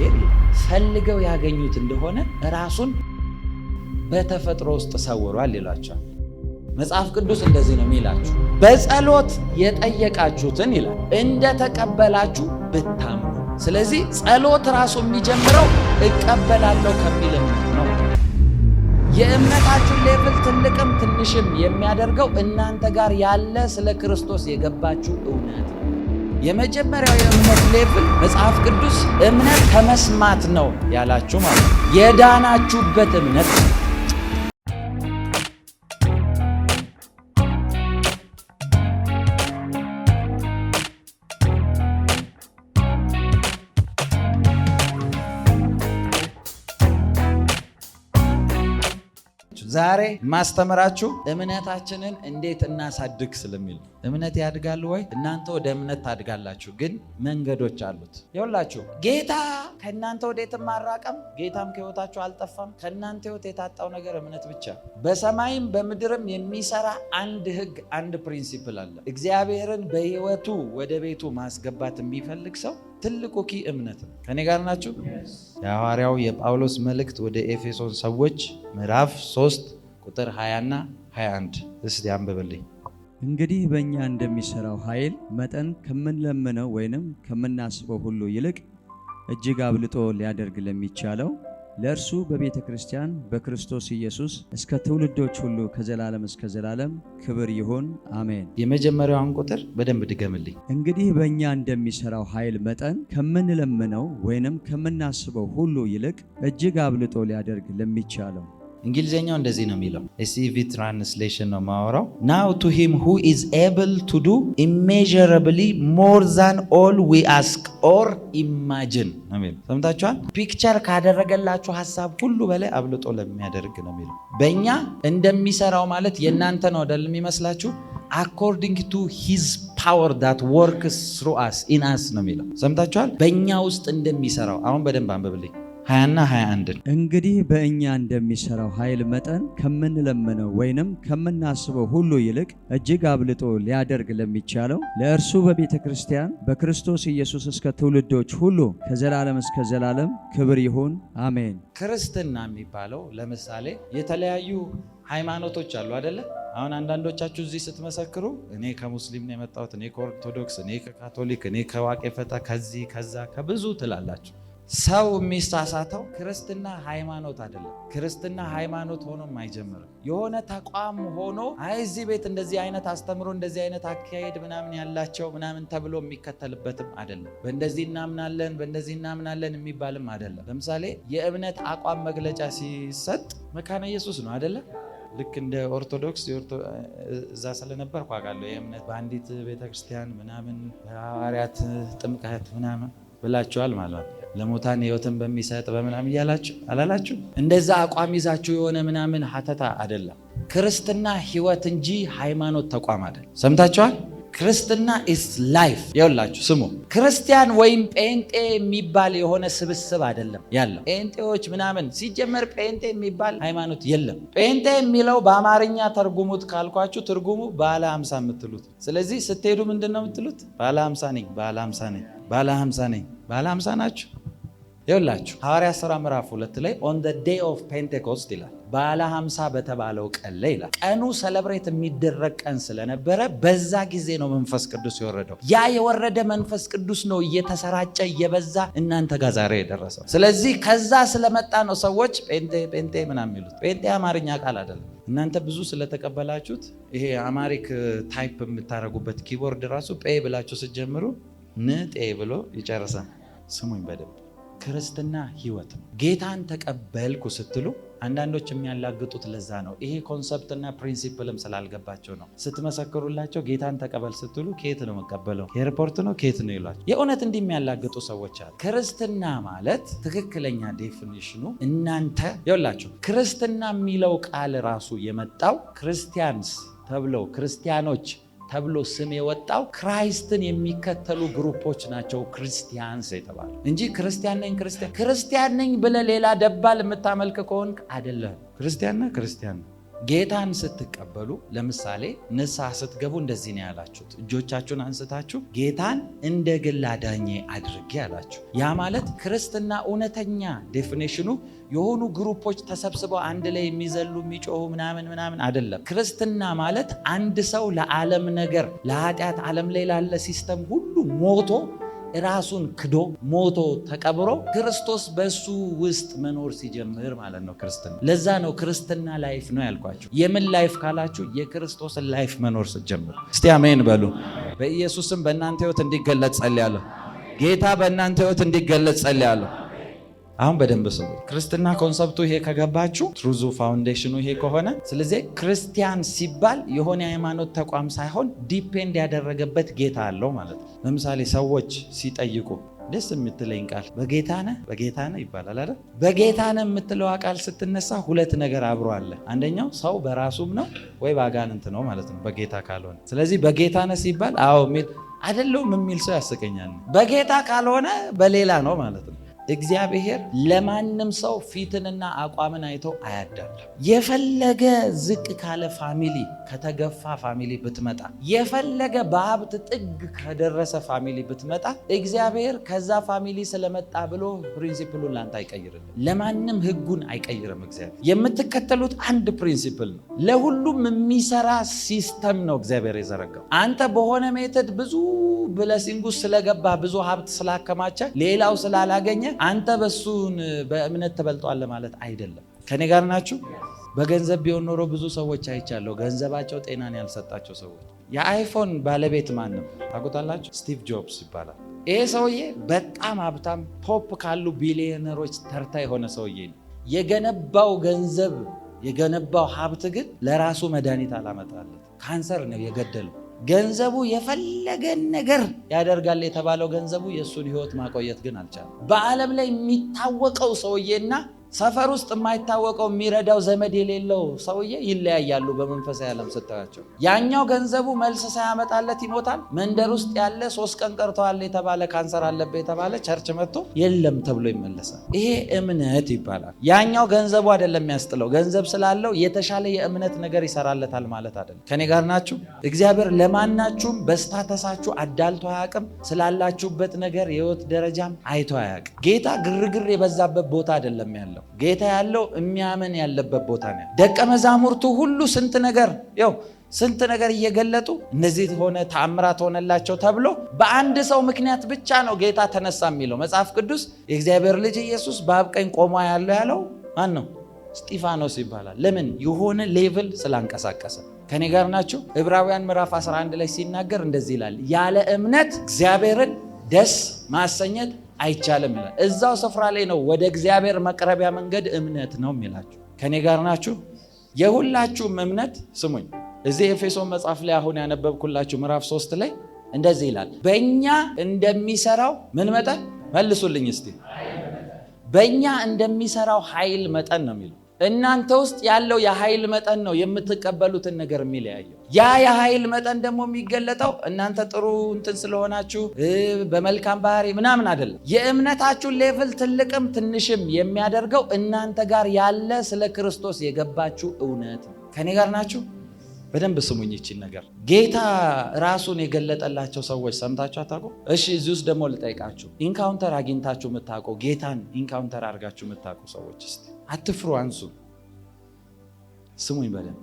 እግዚአብሔር ፈልገው ያገኙት እንደሆነ ራሱን በተፈጥሮ ውስጥ ሰውሯል ይላቸዋል። መጽሐፍ ቅዱስ እንደዚህ ነው የሚላችሁ፣ በጸሎት የጠየቃችሁትን ይላል እንደተቀበላችሁ ብታምኑ። ስለዚህ ጸሎት ራሱ የሚጀምረው እቀበላለሁ ከሚል እምነት ነው። የእምነታችሁን ሌቭል ትልቅም ትንሽም የሚያደርገው እናንተ ጋር ያለ ስለ ክርስቶስ የገባችሁ እውነት ነው። የመጀመሪያው የእምነት ሌቭል መጽሐፍ ቅዱስ እምነት ከመስማት ነው ያላችሁ ማለት ነው። የዳናችሁበት እምነት ነው። ዛሬ ማስተምራችሁ እምነታችንን እንዴት እናሳድግ ስለሚል። እምነት ያድጋል ወይ? እናንተ ወደ እምነት ታድጋላችሁ፣ ግን መንገዶች አሉት። ይኸውላችሁ ጌታ ከእናንተ ወዴትም አልራቀም፣ ጌታም ከሕይወታችሁ አልጠፋም። ከእናንተ ሕይወት የታጣው ነገር እምነት ብቻ። በሰማይም በምድርም የሚሰራ አንድ ሕግ፣ አንድ ፕሪንሲፕል አለ። እግዚአብሔርን በሕይወቱ ወደ ቤቱ ማስገባት የሚፈልግ ሰው ትልቁ ኪ እምነት ነው። ከኔ ጋር ናችሁ? የሐዋርያው የጳውሎስ መልእክት ወደ ኤፌሶን ሰዎች ምዕራፍ 3 ቁጥር 20 እና 21 እስቲ አንብብልኝ። እንግዲህ በእኛ እንደሚሠራው ኃይል መጠን ከምንለምነው ወይንም ከምናስበው ሁሉ ይልቅ እጅግ አብልጦ ሊያደርግ ለሚቻለው ለእርሱ በቤተ ክርስቲያን በክርስቶስ ኢየሱስ እስከ ትውልዶች ሁሉ ከዘላለም እስከ ዘላለም ክብር ይሁን አሜን። የመጀመሪያውን ቁጥር በደንብ ድገምልኝ። እንግዲህ በእኛ እንደሚሠራው ኃይል መጠን ከምንለምነው ወይንም ከምናስበው ሁሉ ይልቅ እጅግ አብልጦ ሊያደርግ ለሚቻለው። እንግሊዝኛው እንደዚህ ነው የሚለው፣ ኤስኢቪ ትራንስሌሽን ነው ማወራው። ናው ቱ ሂም ሁ ኢዝ ኤብል ቱ ዱ ኢሜዥረብሊ ሞር ዛን ኦል ዊ አስክ ኦር ኢማጂን ነው የሚለው። ሰምታችኋል? ፒክቸር ካደረገላችሁ ሀሳብ ሁሉ በላይ አብልጦ ለሚያደርግ ነው የሚለው። በእኛ እንደሚሰራው ማለት የእናንተ ነው አይደል የሚመስላችሁ? አኮርዲንግ ቱ ሂዝ ፓወር ዳት ወርክስ ትሩ አስ ኢን አስ ነው የሚለው። ሰምታችኋል? በእኛ ውስጥ እንደሚሰራው። አሁን በደንብ አንብብልኝ 20 እና 21። እንግዲህ በእኛ እንደሚሠራው ኃይል መጠን ከምንለምነው ወይንም ከምናስበው ሁሉ ይልቅ እጅግ አብልጦ ሊያደርግ ለሚቻለው ለእርሱ በቤተ ክርስቲያን በክርስቶስ ኢየሱስ እስከ ትውልዶች ሁሉ ከዘላለም እስከ ዘላለም ክብር ይሁን አሜን። ክርስትና የሚባለው ለምሳሌ የተለያዩ ሃይማኖቶች አሉ አይደለ? አሁን አንዳንዶቻችሁ እዚህ ስትመሰክሩ እኔ ከሙስሊም ነው የመጣሁት፣ እኔ ከኦርቶዶክስ፣ እኔ ከካቶሊክ፣ እኔ ከዋቄ ፈታ፣ ከዚህ ከዛ ከብዙ ትላላችሁ። ሰው የሚሳሳተው ክርስትና ሃይማኖት አይደለም። ክርስትና ሃይማኖት ሆኖም አይጀምርም። የሆነ ተቋም ሆኖ አይ እዚህ ቤት እንደዚህ አይነት አስተምሮ እንደዚህ አይነት አካሄድ ምናምን ያላቸው ምናምን ተብሎ የሚከተልበትም አይደለም። በእንደዚህ እናምናለን በእንደዚህ እናምናለን የሚባልም አይደለም። ለምሳሌ የእምነት አቋም መግለጫ ሲሰጥ መካነ ኢየሱስ ነው አይደለም? ልክ እንደ ኦርቶዶክስ እዛ ስለነበር አውቃለሁ። የእምነት በአንዲት ቤተክርስቲያን ምናምን በሐዋርያት ጥምቀት ምናምን ብላችኋል ማለት ነው። ለሙታን ሕይወትን በሚሰጥ በምናምን እያላችሁ አላላችሁ? እንደዛ አቋም ይዛችሁ የሆነ ምናምን ሀተታ አይደለም። ክርስትና ሕይወት እንጂ ሃይማኖት ተቋም አይደለም። ሰምታችኋል? ክርስትና ኢስ ላይፍ። ይኸውላችሁ ስሙ፣ ክርስቲያን ወይም ጴንጤ የሚባል የሆነ ስብስብ አይደለም ያለው። ጴንጤዎች ምናምን ሲጀመር ጴንጤ የሚባል ሃይማኖት የለም። ጴንጤ የሚለው በአማርኛ ተርጉሙት ካልኳችሁ ትርጉሙ ባለ 50 የምትሉት። ስለዚህ ስትሄዱ ምንድን ነው የምትሉት? ባለ 50 ነኝ፣ ባለ 50 ነኝ፣ ባለ 50 ነኝ። ባለ 50 ናችሁ? ይኸውላችሁ ሐዋርያት ሥራ ምዕራፍ 2 ላይ ኦን ዘ ዴይ ኦፍ ፔንቴኮስት ይላል። ባለ 50 በተባለው ቀን ላይ ይላል። ቀኑ ሰለብሬት የሚደረግ ቀን ስለነበረ በዛ ጊዜ ነው መንፈስ ቅዱስ የወረደው። ያ የወረደ መንፈስ ቅዱስ ነው እየተሰራጨ እየበዛ እናንተ ጋር ዛሬ የደረሰው። ስለዚህ ከዛ ስለመጣ ነው ሰዎች ጴንጤ ጴንጤ ምናምን የሚሉት። ጴንጤ አማርኛ ቃል አይደለም። እናንተ ብዙ ስለተቀበላችሁት ይሄ አማሪክ ታይፕ የምታደርጉበት ኪቦርድ ራሱ ጴ ብላችሁ ስትጀምሩ ንጤ ብሎ ይጨርሳል። ስሙኝ በደንብ ክርስትና ህይወት ነው። ጌታን ተቀበልኩ ስትሉ አንዳንዶች የሚያላግጡት ለዛ ነው። ይሄ ኮንሰፕትና ፕሪንሲፕልም ስላልገባቸው ነው። ስትመሰክሩላቸው ጌታን ተቀበል ስትሉ ከየት ነው መቀበለው? ከኤርፖርት ነው ከየት ነው ይሏቸው። የእውነት እንዲህ የሚያላግጡ ሰዎች አሉ። ክርስትና ማለት ትክክለኛ ዴፊኒሽኑ እናንተ ይኸውላችሁ፣ ክርስትና የሚለው ቃል ራሱ የመጣው ክርስቲያንስ ተብለው ክርስቲያኖች ተብሎ ስም የወጣው ክራይስትን የሚከተሉ ግሩፖች ናቸው ክርስቲያንስ የተባሉ እንጂ ክርስቲያን ነኝ ብለህ ሌላ ደባል የምታመልክ ከሆንክ አይደለም። ክርስቲያን ነህ። ጌታን ስትቀበሉ ለምሳሌ ንስሐ ስትገቡ እንደዚህ ነው ያላችሁት። እጆቻችሁን አንስታችሁ ጌታን እንደ ግል አዳኜ አድርጌ አላችሁ። ያ ማለት ክርስትና እውነተኛ ዴፊኔሽኑ የሆኑ ግሩፖች ተሰብስበው አንድ ላይ የሚዘሉ የሚጮሁ ምናምን አይደለም። ክርስትና ማለት አንድ ሰው ለዓለም ነገር ለኃጢአት ዓለም ላይ ላለ ሲስተም ሁሉ ሞቶ ራሱን ክዶ ሞቶ ተቀብሮ ክርስቶስ በሱ ውስጥ መኖር ሲጀምር ማለት ነው ክርስትና። ለዛ ነው ክርስትና ላይፍ ነው ያልኳችሁ። የምን ላይፍ ካላችሁ የክርስቶስን ላይፍ መኖር ስትጀምር። እስቲ አሜን በሉ። በኢየሱስም በእናንተ ሕይወት እንዲገለጽ ጸልያለሁ። ጌታ በእናንተ ሕይወት እንዲገለጽ ጸልያለሁ። አሁን በደንብ ስሙ። ክርስትና ኮንሰፕቱ ይሄ ከገባችሁ ትሩዙ ፋውንዴሽኑ ይሄ ከሆነ ስለዚህ ክርስቲያን ሲባል የሆነ የሃይማኖት ተቋም ሳይሆን ዲፔንድ ያደረገበት ጌታ አለው ማለት ነው። ለምሳሌ ሰዎች ሲጠይቁ ደስ የምትለኝ ቃል በጌታ ነህ ይባላል አይደል? በጌታ ነህ የምትለው ቃል ስትነሳ ሁለት ነገር አብሮ አለ። አንደኛው ሰው በራሱም ነው ወይ ባጋንንት ነው ማለት ነው በጌታ ካልሆነ። ስለዚህ በጌታ ነህ ሲባል አዎ የሚል አይደለም የሚል ሰው ያስቀኛል። በጌታ ካልሆነ በሌላ ነው ማለት ነው። እግዚአብሔር ለማንም ሰው ፊትንና አቋምን አይቶ አያዳለም። የፈለገ ዝቅ ካለ ፋሚሊ ከተገፋ ፋሚሊ ብትመጣ፣ የፈለገ በሀብት ጥግ ከደረሰ ፋሚሊ ብትመጣ እግዚአብሔር ከዛ ፋሚሊ ስለመጣ ብሎ ፕሪንሲፕሉን ላንተ አይቀይርም። ለማንም ህጉን አይቀይርም። እግዚአብሔር የምትከተሉት አንድ ፕሪንሲፕል ነው። ለሁሉም የሚሰራ ሲስተም ነው እግዚአብሔር የዘረጋው። አንተ በሆነ ሜተድ ብዙ ብለሲንጉ ስለገባ ብዙ ሀብት ስላከማቸ ሌላው ስላላገኘ አንተ በሱን በእምነት ተበልጧል ማለት አይደለም። ከኔ ጋር ናችሁ? በገንዘብ ቢሆን ኖሮ ብዙ ሰዎች አይቻለሁ፣ ገንዘባቸው ጤናን ያልሰጣቸው ሰዎች። የአይፎን ባለቤት ማን ነው ታውቁታላችሁ? ስቲቭ ጆብስ ይባላል። ይሄ ሰውዬ በጣም ሀብታም ቶፕ ካሉ ቢሊዮነሮች ተርታ የሆነ ሰውዬ ነው። የገነባው ገንዘብ የገነባው ሀብት ግን ለራሱ መድኃኒት አላመጣለት፣ ካንሰር ነው የገደለው። ገንዘቡ የፈለገን ነገር ያደርጋል የተባለው ገንዘቡ የእሱን ህይወት ማቆየት ግን አልቻለም። በዓለም ላይ የሚታወቀው ሰውዬና ሰፈር ውስጥ የማይታወቀው የሚረዳው ዘመድ የሌለው ሰውዬ ይለያያሉ። በመንፈሳዊ ዓለም ስታያቸው ያኛው ገንዘቡ መልስ ሳያመጣለት ይሞታል። መንደር ውስጥ ያለ 3 ቀን ቀርተዋል የተባለ ካንሰር አለበት የተባለ ቸርች መጥቶ የለም ተብሎ ይመለሳል። ይሄ እምነት ይባላል። ያኛው ገንዘቡ አይደለም የሚያስጥለው፣ ገንዘብ ስላለው የተሻለ የእምነት ነገር ይሰራለታል ማለት አይደለም። ከኔ ጋር ናችሁ? እግዚአብሔር ለማናችሁም በስታተሳችሁ አዳልቶ አያውቅም። ስላላችሁበት ነገር የህይወት ደረጃም አይቶ አያውቅም። ጌታ ግርግር የበዛበት ቦታ አይደለም ያለው። ጌታ ያለው የሚያምን ያለበት ቦታ ነው። ደቀ መዛሙርቱ ሁሉ ስንት ነገር እየገለጡ እነዚህ ሆነ ተአምራት ሆነላቸው ተብሎ በአንድ ሰው ምክንያት ብቻ ነው ጌታ ተነሳ የሚለው መጽሐፍ ቅዱስ። የእግዚአብሔር ልጅ ኢየሱስ በአብ ቀኝ ቆሞ ያለው ማን ነው? እስጢፋኖስ ይባላል። ለምን? የሆነ ሌቭል ስላንቀሳቀሰ። ከኔ ጋር ናቸው? ዕብራውያን ምዕራፍ 11 ላይ ሲናገር እንደዚህ ይላል፣ ያለ እምነት እግዚአብሔርን ደስ ማሰኘት አይቻልም ይላል። እዛው ስፍራ ላይ ነው ወደ እግዚአብሔር መቅረቢያ መንገድ እምነት ነው የሚላችሁ። ከኔ ጋር ናችሁ? የሁላችሁም እምነት ስሙኝ፣ እዚህ ኤፌሶን መጽሐፍ ላይ አሁን ያነበብኩላችሁ ምዕራፍ 3 ላይ እንደዚህ ይላል፣ በእኛ እንደሚሰራው ምን መጠን? መልሱልኝ እስቲ። በእኛ እንደሚሰራው ኃይል መጠን ነው የሚለው። እናንተ ውስጥ ያለው የኃይል መጠን ነው የምትቀበሉትን ነገር የሚለያየው። ያ የኃይል መጠን ደግሞ የሚገለጠው እናንተ ጥሩ እንትን ስለሆናችሁ በመልካም ባህሪ ምናምን አይደለም። የእምነታችሁን ሌቭል ትልቅም ትንሽም የሚያደርገው እናንተ ጋር ያለ ስለ ክርስቶስ የገባችሁ እውነት ነው። ከኔ ጋር ናችሁ? በደንብ ስሙኝ ይቺን ነገር። ጌታ ራሱን የገለጠላቸው ሰዎች ሰምታችሁ አታውቁ? እሺ፣ እዚህ ውስጥ ደግሞ ልጠይቃችሁ፣ ኢንካውንተር አግኝታችሁ የምታውቁ ጌታን ኢንካውንተር አድርጋችሁ የምታውቁ ሰዎች እስቲ አትፍሩ፣ አንሱ፣ ስሙኝ በደንብ።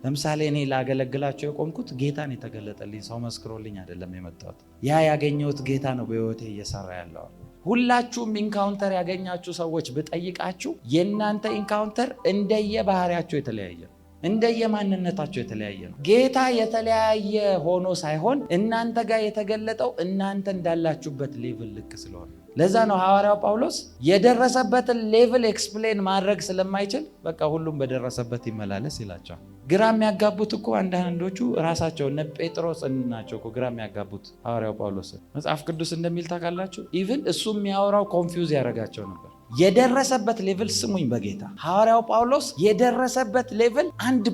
ለምሳሌ እኔ ላገለግላቸው የቆምኩት ጌታን የተገለጠልኝ ሰው መስክሮልኝ አይደለም የመጣሁት። ያ ያገኘሁት ጌታ ነው በሕይወቴ እየሰራ ያለው። ሁላችሁም ኢንካውንተር ያገኛችሁ ሰዎች ብጠይቃችሁ የእናንተ ኢንካውንተር እንደየባህሪያችሁ የተለያየ ነው። እንደየማንነታቸው የተለያየ ነው። ጌታ የተለያየ ሆኖ ሳይሆን እናንተ ጋር የተገለጠው እናንተ እንዳላችሁበት ሌቭል ልክ ስለሆነ፣ ለዛ ነው ሐዋርያው ጳውሎስ የደረሰበትን ሌቭል ኤክስፕሌን ማድረግ ስለማይችል በቃ ሁሉም በደረሰበት ይመላለስ ይላቸዋል። ግራ የሚያጋቡት እኮ አንዳንዶቹ ራሳቸው እነ ጴጥሮስ ናቸው እኮ ግራ የሚያጋቡት ሐዋርያው ጳውሎስ። መጽሐፍ ቅዱስ እንደሚል ታውቃላችሁ፣ ኢቭን እሱ የሚያወራው ኮንፊውዝ ያደረጋቸው ነበር። የደረሰበት ሌቭል ስሙኝ በጌታ ሐዋርያው ጳውሎስ የደረሰበት ሌቭል አንድ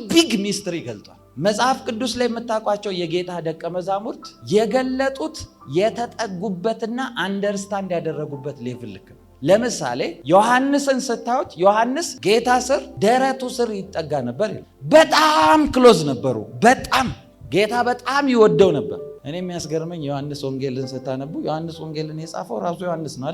ቢግ ሚስትሪ ገልጧል። መጽሐፍ ቅዱስ ላይ የምታውቋቸው የጌታ ደቀ መዛሙርት የገለጡት የተጠጉበትና አንደርስታንድ ያደረጉበት ሌቭል ልክ ነው። ለምሳሌ ዮሐንስን ስታዩት ዮሐንስ ጌታ ስር ደረቱ ስር ይጠጋ ነበር ይላል። በጣም ክሎዝ ነበሩ። በጣም ጌታ በጣም ይወደው ነበር። እኔ የሚያስገርመኝ ዮሐንስ ወንጌልን ስታነቡ ዮሐንስ ወንጌልን የጻፈው ራሱ ዮሐንስ ነው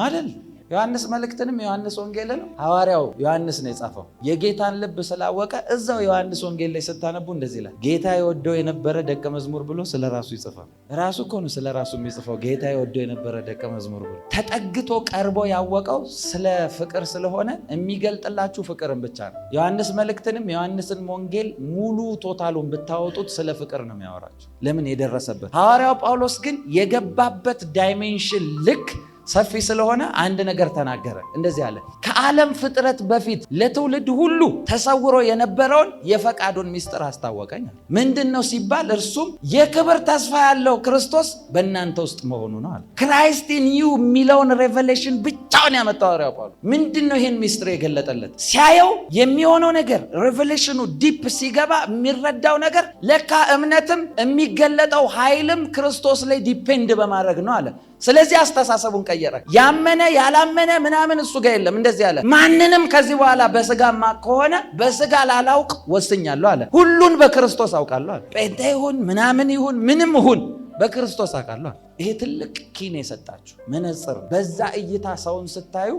አይደል? ዮሐንስ መልእክትንም ዮሐንስ ወንጌልንም ሐዋርያው ዮሐንስ ነው የጻፈው። የጌታን ልብ ስላወቀ እዛው ዮሐንስ ወንጌል ላይ ስታነቡ እንደዚህ ይላል፣ ጌታ የወደው የነበረ ደቀ መዝሙር ብሎ ስለ ራሱ ይጽፋል። ራሱ እኮ ነው ስለ ራሱ የሚጽፈው። ጌታ የወደው የነበረ ደቀ መዝሙር ብሎ ተጠግቶ ቀርቦ ያወቀው ስለ ፍቅር ስለሆነ የሚገልጥላችሁ ፍቅርን ብቻ ነው። ዮሐንስ መልእክትንም ዮሐንስን ወንጌል ሙሉ ቶታሉን ብታወጡት ስለ ፍቅር ነው የሚያወራቸው። ለምን የደረሰበት። ሐዋርያው ጳውሎስ ግን የገባበት ዳይሜንሽን ልክ ሰፊ ስለሆነ አንድ ነገር ተናገረ። እንደዚህ አለ፣ ከዓለም ፍጥረት በፊት ለትውልድ ሁሉ ተሰውሮ የነበረውን የፈቃዱን ምስጢር አስታወቀኝ። ምንድን ነው ሲባል እርሱም የክብር ተስፋ ያለው ክርስቶስ በእናንተ ውስጥ መሆኑ ነው አለ። ክራይስት ኢን ዩ የሚለውን ሬቨሌሽን ብቻውን ያመጣው ሐዋርያው ጳውሎስ። ምንድን ነው ይህን ምስጢር የገለጠለት? ሲያየው የሚሆነው ነገር ሬቨሌሽኑ ዲፕ ሲገባ የሚረዳው ነገር ለካ እምነትም የሚገለጠው ኃይልም ክርስቶስ ላይ ዲፔንድ በማድረግ ነው አለ። ስለዚህ አስተሳሰቡን ቀየረ። ያመነ ያላመነ ምናምን እሱ ጋር የለም። እንደዚህ አለ፣ ማንንም ከዚህ በኋላ በስጋማ ከሆነ በስጋ ላላውቅ ወስኛለሁ አለ። ሁሉን በክርስቶስ አውቃለሁ አለ። ጴንጤ ይሁን ምናምን ይሁን ምንም ይሁን በክርስቶስ አውቃለሁ አለ። ይሄ ትልቅ ኪን የሰጣችሁ መነጽር። በዛ እይታ ሰውን ስታዩ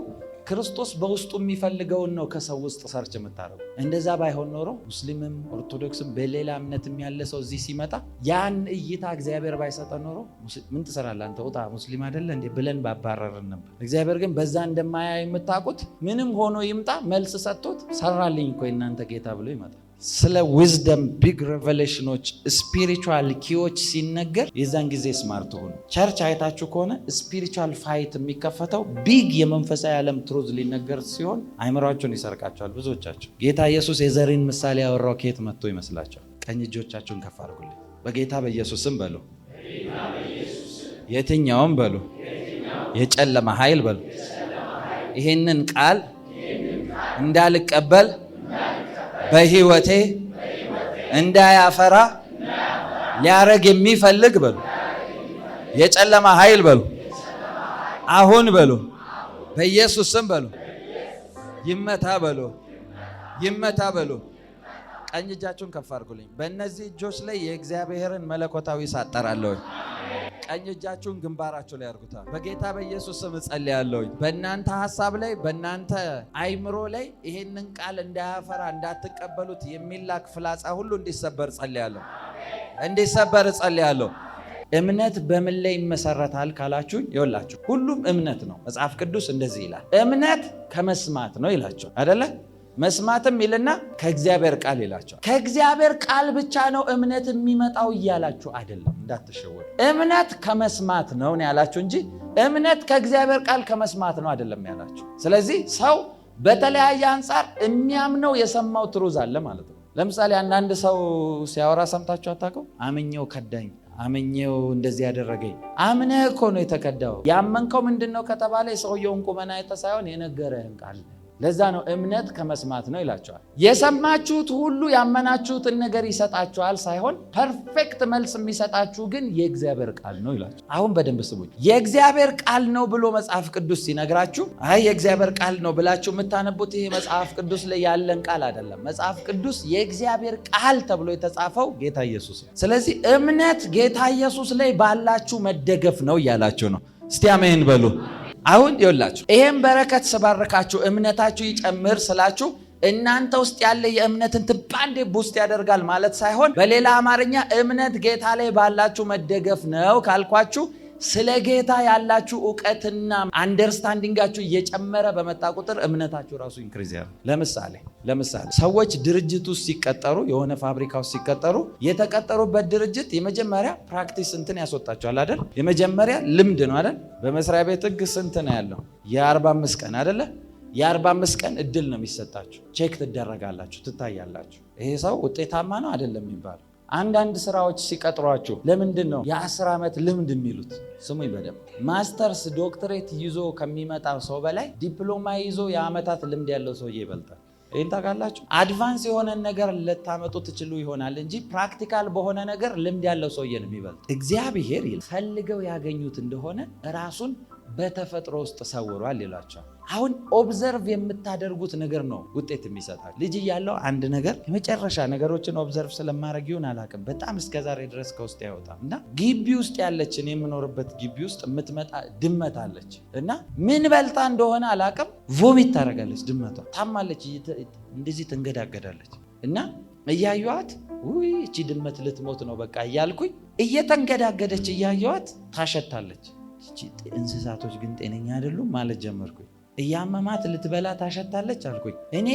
ክርስቶስ በውስጡ የሚፈልገውን ነው ከሰው ውስጥ ሰርች የምታደርጉ። እንደዛ ባይሆን ኖሮ ሙስሊምም ኦርቶዶክስም በሌላ እምነትም ያለ ሰው እዚህ ሲመጣ ያን እይታ እግዚአብሔር ባይሰጠ ኖሮ ምን ትሰራለህ አንተ ውጣ ሙስሊም አይደለ እንዴ ብለን ባባረርን ነበር። እግዚአብሔር ግን በዛ እንደማያ የምታውቁት ምንም ሆኖ ይምጣ መልስ ሰጥቶት ሰራልኝ እኮ እናንተ ጌታ ብሎ ይመጣል። ስለ ዊዝደም ቢግ ሬቨሌሽኖች ስፒሪቹዋል ኪዎች ሲነገር የዛን ጊዜ ስማርት ሆኑ። ቸርች አይታችሁ ከሆነ ስፒሪቹዋል ፋይት የሚከፈተው ቢግ የመንፈሳዊ ዓለም ትሩዝ ሊነገር ሲሆን አይምሯቸውን ይሰርቃቸዋል ብዙዎቻቸው። ጌታ ኢየሱስ የዘሪን ምሳሌ ያወራው ከየት መጥቶ ይመስላቸዋል? ቀኝ እጆቻችሁን ከፍ አድርጉልኝ። በጌታ በኢየሱስም በሉ፣ የትኛውም በሉ፣ የጨለማ ኃይል በሉ ይሄንን ቃል እንዳልቀበል በህይወቴ እንዳያፈራ ሊያረግ የሚፈልግ በሉ የጨለማ ኃይል በሉ አሁን በሉ በኢየሱስ ስም በሉ ይመታ በሉ ይመታ በሉ። ቀኝ እጃችሁን ከፍ አድርጉልኝ። በእነዚህ እጆች ላይ የእግዚአብሔርን መለኮታዊ እሳት ጠራለሁ። ቀኝ እጃችሁን ግንባራችሁ ላይ አድርጉታ። በጌታ በኢየሱስ ስም እጸልያለሁ። በእናንተ ሐሳብ ላይ በእናንተ አይምሮ ላይ ይሄንን ቃል እንዳያፈራ እንዳትቀበሉት የሚላክ ፍላጻ ሁሉ እንዲሰበር ጸልያለሁ። እንዲሰበር ጸልያለሁ። እምነት በምን ላይ ይመሰረታል ካላችሁኝ፣ ይኸውላችሁ ሁሉም እምነት ነው። መጽሐፍ ቅዱስ እንደዚህ ይላል፣ እምነት ከመስማት ነው ይላቸው አይደለ? መስማትም ይልና ከእግዚአብሔር ቃል ይላቸዋል። ከእግዚአብሔር ቃል ብቻ ነው እምነት የሚመጣው እያላችሁ አይደለም፣ እንዳትሸወዱ። እምነት ከመስማት ነው ያላችሁ እንጂ እምነት ከእግዚአብሔር ቃል ከመስማት ነው አይደለም ያላችሁ። ስለዚህ ሰው በተለያየ አንጻር የሚያምነው የሰማው ትሩዝ አለ ማለት ነው። ለምሳሌ አንዳንድ ሰው ሲያወራ ሰምታችሁ አታውቁም? አምኜው ከዳኝ፣ አምኜው እንደዚህ ያደረገኝ። አምነህ እኮ ነው የተከዳው። ያመንከው ምንድን ነው ከተባለ የሰውየውን ቁመና አይተህ ሳይሆን የነገረህን ቃል። ለዛ ነው እምነት ከመስማት ነው ይላቸዋል። የሰማችሁት ሁሉ ያመናችሁትን ነገር ይሰጣችኋል ሳይሆን ፐርፌክት መልስ የሚሰጣችሁ ግን የእግዚአብሔር ቃል ነው ይላቸው። አሁን በደንብ ስሙኝ። የእግዚአብሔር ቃል ነው ብሎ መጽሐፍ ቅዱስ ሲነግራችሁ አይ የእግዚአብሔር ቃል ነው ብላችሁ የምታነቡት ይሄ መጽሐፍ ቅዱስ ላይ ያለን ቃል አይደለም። መጽሐፍ ቅዱስ የእግዚአብሔር ቃል ተብሎ የተጻፈው ጌታ ኢየሱስ ነው። ስለዚህ እምነት ጌታ ኢየሱስ ላይ ባላችሁ መደገፍ ነው እያላችሁ ነው። እስቲ አሜን በሉ። አሁን ይኸውላችሁ ይሄን በረከት ስባርካችሁ እምነታችሁ ይጨምር ስላችሁ እናንተ ውስጥ ያለ የእምነትን ትባንዴ ቡስት ያደርጋል ማለት ሳይሆን፣ በሌላ አማርኛ እምነት ጌታ ላይ ባላችሁ መደገፍ ነው ካልኳችሁ ስለ ጌታ ያላችሁ እውቀትና አንደርስታንዲንጋችሁ እየጨመረ በመጣ ቁጥር እምነታችሁ ራሱ ኢንክሪዝ ያደርጋል። ለምሳሌ ሰዎች ድርጅት ውስጥ ሲቀጠሩ፣ የሆነ ፋብሪካ ውስጥ ሲቀጠሩ የተቀጠሩበት ድርጅት የመጀመሪያ ፕራክቲስ እንትን ያስወጣቸዋል አይደል? የመጀመሪያ ልምድ ነው አይደል? በመስሪያ ቤት ህግ ስንት ነው ያለው? የ45 ቀን አይደለ? የ45 ቀን እድል ነው የሚሰጣችሁ። ቼክ ትደረጋላችሁ፣ ትታያላችሁ። ይሄ ሰው ውጤታማ ነው አይደለም የሚባለው። አንዳንድ ስራዎች ሲቀጥሯችሁ ለምንድን ነው የ10 ዓመት ልምድ የሚሉት? ስሙኝ በደንብ። ማስተርስ ዶክትሬት ይዞ ከሚመጣ ሰው በላይ ዲፕሎማ ይዞ የዓመታት ልምድ ያለው ሰውዬ ይበልጣል። ይህን ታውቃላችሁ። አድቫንስ የሆነ ነገር ልታመጡ ትችሉ ይሆናል እንጂ ፕራክቲካል በሆነ ነገር ልምድ ያለው ሰውዬ ነው የሚበልጥ። እግዚአብሔር ፈልገው ያገኙት እንደሆነ ራሱን በተፈጥሮ ውስጥ ሰውሯል ይሏቸዋል። አሁን ኦብዘርቭ የምታደርጉት ነገር ነው ውጤት የሚሰጣል። ልጅ እያለው አንድ ነገር የመጨረሻ ነገሮችን ኦብዘርቭ ስለማድረግ ይሁን አላውቅም፣ በጣም እስከዛሬ ድረስ ከውስጥ አይወጣም እና ግቢ ውስጥ ያለችን የምኖርበት ግቢ ውስጥ የምትመጣ ድመት አለች እና ምን በልታ እንደሆነ አላውቅም፣ ቮሚት ታደርጋለች። ድመቷ ታማለች፣ እንደዚህ ትንገዳገዳለች እና እያየኋት ውይ እቺ ድመት ልትሞት ነው በቃ እያልኩኝ እየተንገዳገደች እያየኋት ታሸታለች። እንስሳቶች ግን ጤነኛ አይደሉም ማለት ጀመርኩኝ። እያመማት ልትበላ ታሸታለች አልኩኝ። እኔ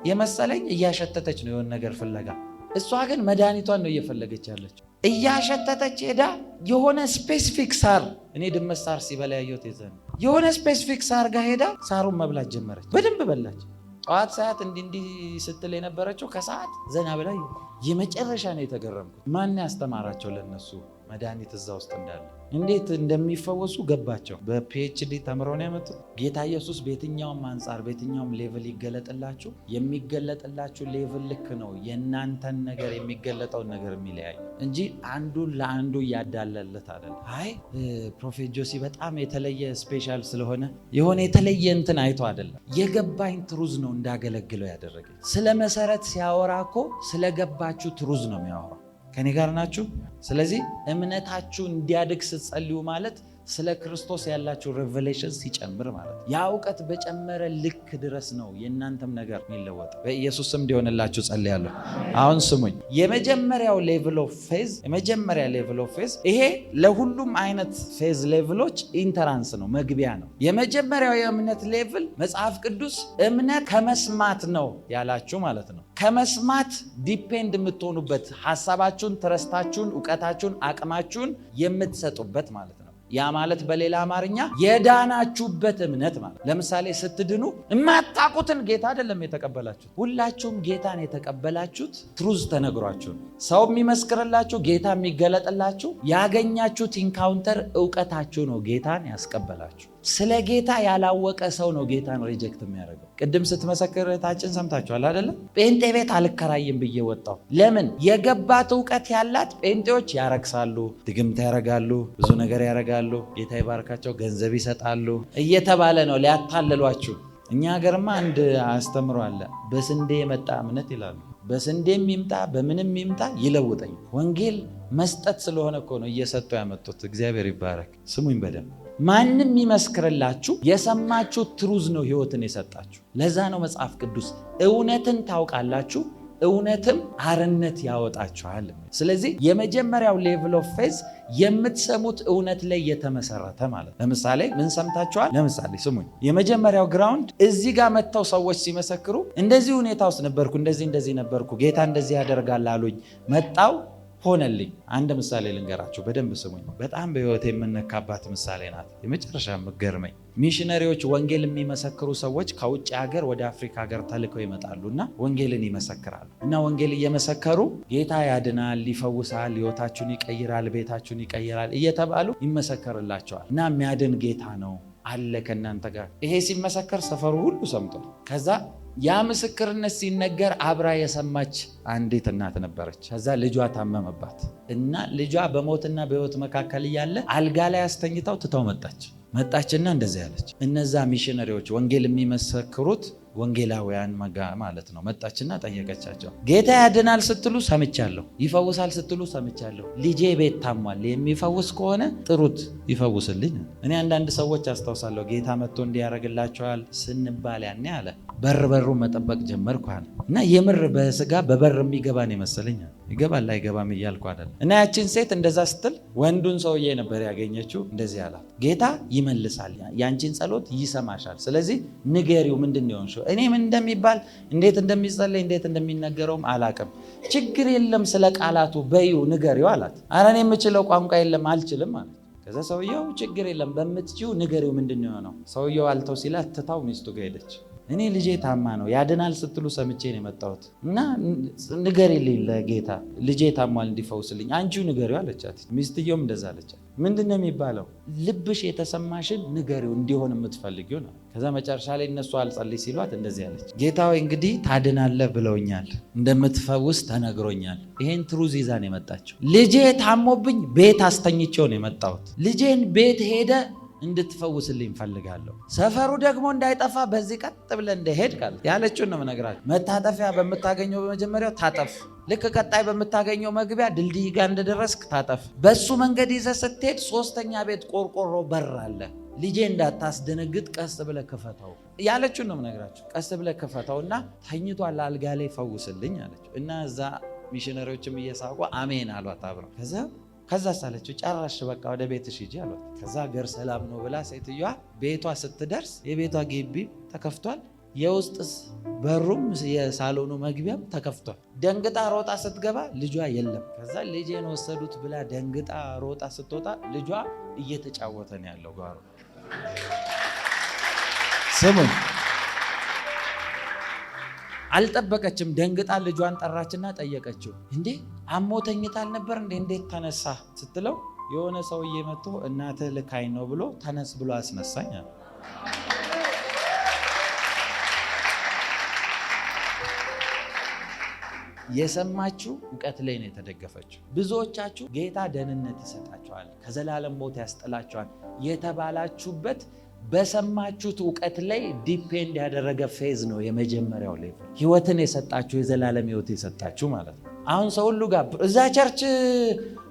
የመሰለኝ እያሸተተች ነው የሆነ ነገር ፍለጋ፣ እሷ ግን መድኃኒቷን ነው እየፈለገች ያለችው። እያሸተተች ሄዳ የሆነ ስፔሲፊክ ሳር፣ እኔ ድመት ሳር ሲበላ ያየሁት የዘን የሆነ ስፔሲፊክ ሳር ጋር ሄዳ ሳሩን መብላት ጀመረች። በደንብ በላች። ጠዋት ሰዓት እንዲህ ስትል የነበረችው ከሰዓት ዘና ብላ የመጨረሻ ነው የተገረምኩት። ማን ያስተማራቸው ለነሱ መድኃኒት እዛ ውስጥ እንዳለ እንዴት እንደሚፈወሱ ገባቸው። በፒኤችዲ ተምረው ነው ያመጡት። ጌታ ኢየሱስ በየትኛውም አንጻር በየትኛውም ሌቭል ይገለጥላችሁ፣ የሚገለጥላችሁ ሌቭል ልክ ነው የእናንተን ነገር የሚገለጠውን ነገር የሚለያዩ እንጂ አንዱን ለአንዱ እያዳለለት አይደለም። አይ ፕሮፌት ጆሲ በጣም የተለየ ስፔሻል ስለሆነ የሆነ የተለየ እንትን አይቶ አይደለም። የገባኝ ትሩዝ ነው እንዳገለግለው ያደረገኝ። ስለ መሰረት ሲያወራ እኮ ስለገባችሁ ትሩዝ ነው የሚያወራው። ከኔ ጋር ናችሁ? ስለዚህ እምነታችሁ እንዲያድግ ስትጸልዩ ማለት ስለ ክርስቶስ ያላችሁ ሬቨሌሽን ሲጨምር ማለት ነው። ያ እውቀት በጨመረ ልክ ድረስ ነው የእናንተም ነገር የሚለወጠው። በኢየሱስ ስም እንዲሆንላችሁ ጸልያለሁ። አሁን ስሙኝ። የመጀመሪያው ሌቭል ኦፍ ፌዝ ይሄ ለሁሉም አይነት ፌዝ ሌቭሎች ኢንተራንስ ነው፣ መግቢያ ነው። የመጀመሪያው የእምነት ሌቭል መጽሐፍ ቅዱስ እምነት ከመስማት ነው ያላችሁ ማለት ነው። ከመስማት ዲፔንድ የምትሆኑበት ሀሳባችሁን፣ ትረስታችሁን፣ እውቀታችሁን፣ አቅማችሁን የምትሰጡበት ማለት ነው። ያ ማለት በሌላ አማርኛ የዳናችሁበት እምነት ማለት። ለምሳሌ ስትድኑ የማታውቁትን ጌታ አይደለም የተቀበላችሁት። ሁላችሁም ጌታን የተቀበላችሁት ትሩዝ ተነግሯችሁ ነው። ሰው የሚመስክርላችሁ፣ ጌታ የሚገለጥላችሁ፣ ያገኛችሁት ኢንካውንተር እውቀታችሁ ነው ጌታን ያስቀበላችሁ። ስለ ጌታ ያላወቀ ሰው ነው ጌታን ሪጀክት የሚያደርገው። ቅድም ስትመሰክር ታችን ሰምታችኋል አይደለም? ጴንጤ ቤት አልከራይም ብዬ ወጣው። ለምን? የገባት እውቀት ያላት ጴንጤዎች ያረክሳሉ፣ ድግምት ያረጋሉ፣ ብዙ ነገር ያረጋሉ፣ ጌታ ይባርካቸው፣ ገንዘብ ይሰጣሉ እየተባለ ነው ሊያታልሏችሁ። እኛ ሀገርማ አንድ አስተምሮ አለ፣ በስንዴ የመጣ እምነት ይላሉ። በስንዴም ይምጣ በምንም ይምጣ ይለውጠኝ። ወንጌል መስጠት ስለሆነ እኮ ነው እየሰጡ ያመጡት። እግዚአብሔር ይባረክ። ስሙኝ በደንብ ማንም ይመስክርላችሁ፣ የሰማችሁ ትሩዝ ነው ህይወትን የሰጣችሁ። ለዛ ነው መጽሐፍ ቅዱስ እውነትን ታውቃላችሁ፣ እውነትም አርነት ያወጣችኋል። ስለዚህ የመጀመሪያው ሌቭል ኦፍ ፌዝ የምትሰሙት እውነት ላይ የተመሰረተ ማለት። ለምሳሌ ምን ሰምታችኋል? ለምሳሌ ስሙኝ። የመጀመሪያው ግራውንድ እዚህ ጋር መጥተው ሰዎች ሲመሰክሩ እንደዚህ ሁኔታ ውስጥ ነበርኩ፣ እንደዚህ ነበርኩ፣ ጌታ እንደዚህ ያደርጋል አሉኝ፣ መጣው ሆነልኝ። አንድ ምሳሌ ልንገራችሁ፣ በደንብ ስሙኝ። በጣም በህይወት የምነካባት ምሳሌ ናት። የመጨረሻ የምትገርመኝ ሚሽነሪዎች፣ ወንጌል የሚመሰክሩ ሰዎች ከውጭ ሀገር ወደ አፍሪካ ሀገር ተልከው ይመጣሉ እና ወንጌልን ይመሰክራሉ እና ወንጌል እየመሰከሩ ጌታ ያድናል፣ ይፈውሳል፣ ህይወታችሁን ይቀይራል፣ ቤታችሁን ይቀይራል እየተባሉ ይመሰከርላቸዋል እና የሚያድን ጌታ ነው አለ ከእናንተ ጋር። ይሄ ሲመሰከር ሰፈሩ ሁሉ ሰምቷል። ከዛ ያ ምስክርነት ሲነገር አብራ የሰማች አንዲት እናት ነበረች። ከዛ ልጇ ታመመባት እና ልጇ በሞትና በህይወት መካከል እያለ አልጋ ላይ አስተኝታው ትተው መጣችና እንደዚህ ያለች። እነዛ ሚሽነሪዎች ወንጌል የሚመሰክሩት ወንጌላውያን ማለት ነው። መጣችና ጠየቀቻቸው። ጌታ ያድናል ስትሉ ሰምቻለሁ፣ ይፈውሳል ስትሉ ሰምቻለሁ። ልጄ ቤት ታሟል፣ የሚፈውስ ከሆነ ጥሩት ይፈውስልኝ። እኔ አንዳንድ ሰዎች አስታውሳለሁ ጌታ መጥቶ እንዲያደርግላቸዋል ስንባል ያኔ አለ በሩ መጠበቅ ጀመርኩ አለ እና የምር በስጋ በበር የሚገባን ይመስለኝ። ይገባል አይገባም እያልኩ አይደለም። እና ያችን ሴት እንደዛ ስትል ወንዱን ሰውዬ ነበር ያገኘችው። እንደዚህ አላት፣ ጌታ ይመልሳል፣ ያንቺን ጸሎት ይሰማሻል። ስለዚህ ንገሪው ምንድን ነው የሆንሽው? እኔ ምን እንደሚባል እንዴት እንደሚጸለይ እንዴት እንደሚነገረውም አላቅም። ችግር የለም ስለ ቃላቱ በዩ ንገሪው አላት። ኧረ እኔ የምችለው ቋንቋ የለም አልችልም አላት። ከዛ ሰውየው ችግር የለም በምትችው ንገሪው ምንድን ነው የሆነው? ሰውየው አልተው ሲላት ትታው ሚስቱ ጋር ሄደች። እኔ ልጄ ታማ ነው ያድናል ስትሉ ሰምቼ ነው የመጣሁት እና ንገሪልኝ ለጌታ ልጄ ታሟል እንዲፈውስልኝ አንቺው ንገሪው አለቻት። ሚስትየውም እንደዛ አለቻት። ምንድን ነው የሚባለው? ልብሽ የተሰማሽን ንገሪው እንዲሆን የምትፈልጊው ነው። ከዛ መጨረሻ ላይ እነሱ አልጸልይ ሲሏት እንደዚህ አለች፣ ጌታ ሆይ እንግዲህ ታድናለህ ብለውኛል፣ እንደምትፈውስ ተነግሮኛል። ይሄን ትሩዝ ይዛ ነው የመጣችው። ልጄ ታሞብኝ ቤት አስተኝቼው ነው የመጣሁት። ልጄን ቤት ሄደ እንድትፈውስልኝ ፈልጋለሁ። ሰፈሩ ደግሞ እንዳይጠፋ በዚህ ቀጥ ብለህ እንደሄድ ቃል ያለችውን ነው የምነግራችሁ። መታጠፊያ በምታገኘው በመጀመሪያው ታጠፍ። ልክ ቀጣይ በምታገኘው መግቢያ ድልድይ ጋር እንደደረስክ ታጠፍ። በሱ መንገድ ይዘህ ስትሄድ 3ኛ ቤት ቆርቆሮ በር አለ። ልጄ እንዳታስደነግጥ ቀስ ብለህ ክፈተው ያለችውን ነው የምነግራችሁ። ቀስ ብለህ ክፈተውና ተኝቷል አልጋ ላይ ፈውስልኝ አለችው። እና እዛ ሚሽነሪዎችም እየሳቁ አሜን አሏት አብረው። ከዛ ሳለችው ጨራሽ በቃ ወደ ቤትሽ ሂጂ አሏት። ከዛ ሀገር ሰላም ነው ብላ ሴትዮዋ ቤቷ ስትደርስ የቤቷ ግቢ ተከፍቷል፣ የውስጥ በሩም የሳሎኑ መግቢያም ተከፍቷል። ደንግጣ ሮጣ ስትገባ ልጇ የለም። ከዛ ልጄን ወሰዱት ብላ ደንግጣ ሮጣ ስትወጣ ልጇ እየተጫወተ ነው ያለው ጓሮ። ስሙኝ፣ አልጠበቀችም። ደንግጣ ልጇን ጠራችና ጠየቀችው። እንዴ አሞ ተኝታል ነበር እንዴ እንዴት ተነሳ ስትለው የሆነ ሰውዬ መጥቶ እናትህ ልካኝ ነው ብሎ ተነስ ብሎ አስነሳኝ አለ። የሰማችሁ እውቀት ላይ ነው የተደገፈችው። ብዙዎቻችሁ ጌታ ደህንነት ይሰጣችኋል፣ ከዘላለም ሞት ያስጥላችኋል የተባላችሁበት በሰማችሁት እውቀት ላይ ዲፔንድ ያደረገ ፌዝ ነው የመጀመሪያው ሌቭል። ህይወትን የሰጣችሁ የዘላለም ህይወት የሰጣችሁ ማለት ነው። አሁን ሰው ሁሉ ጋር እዛ ቸርች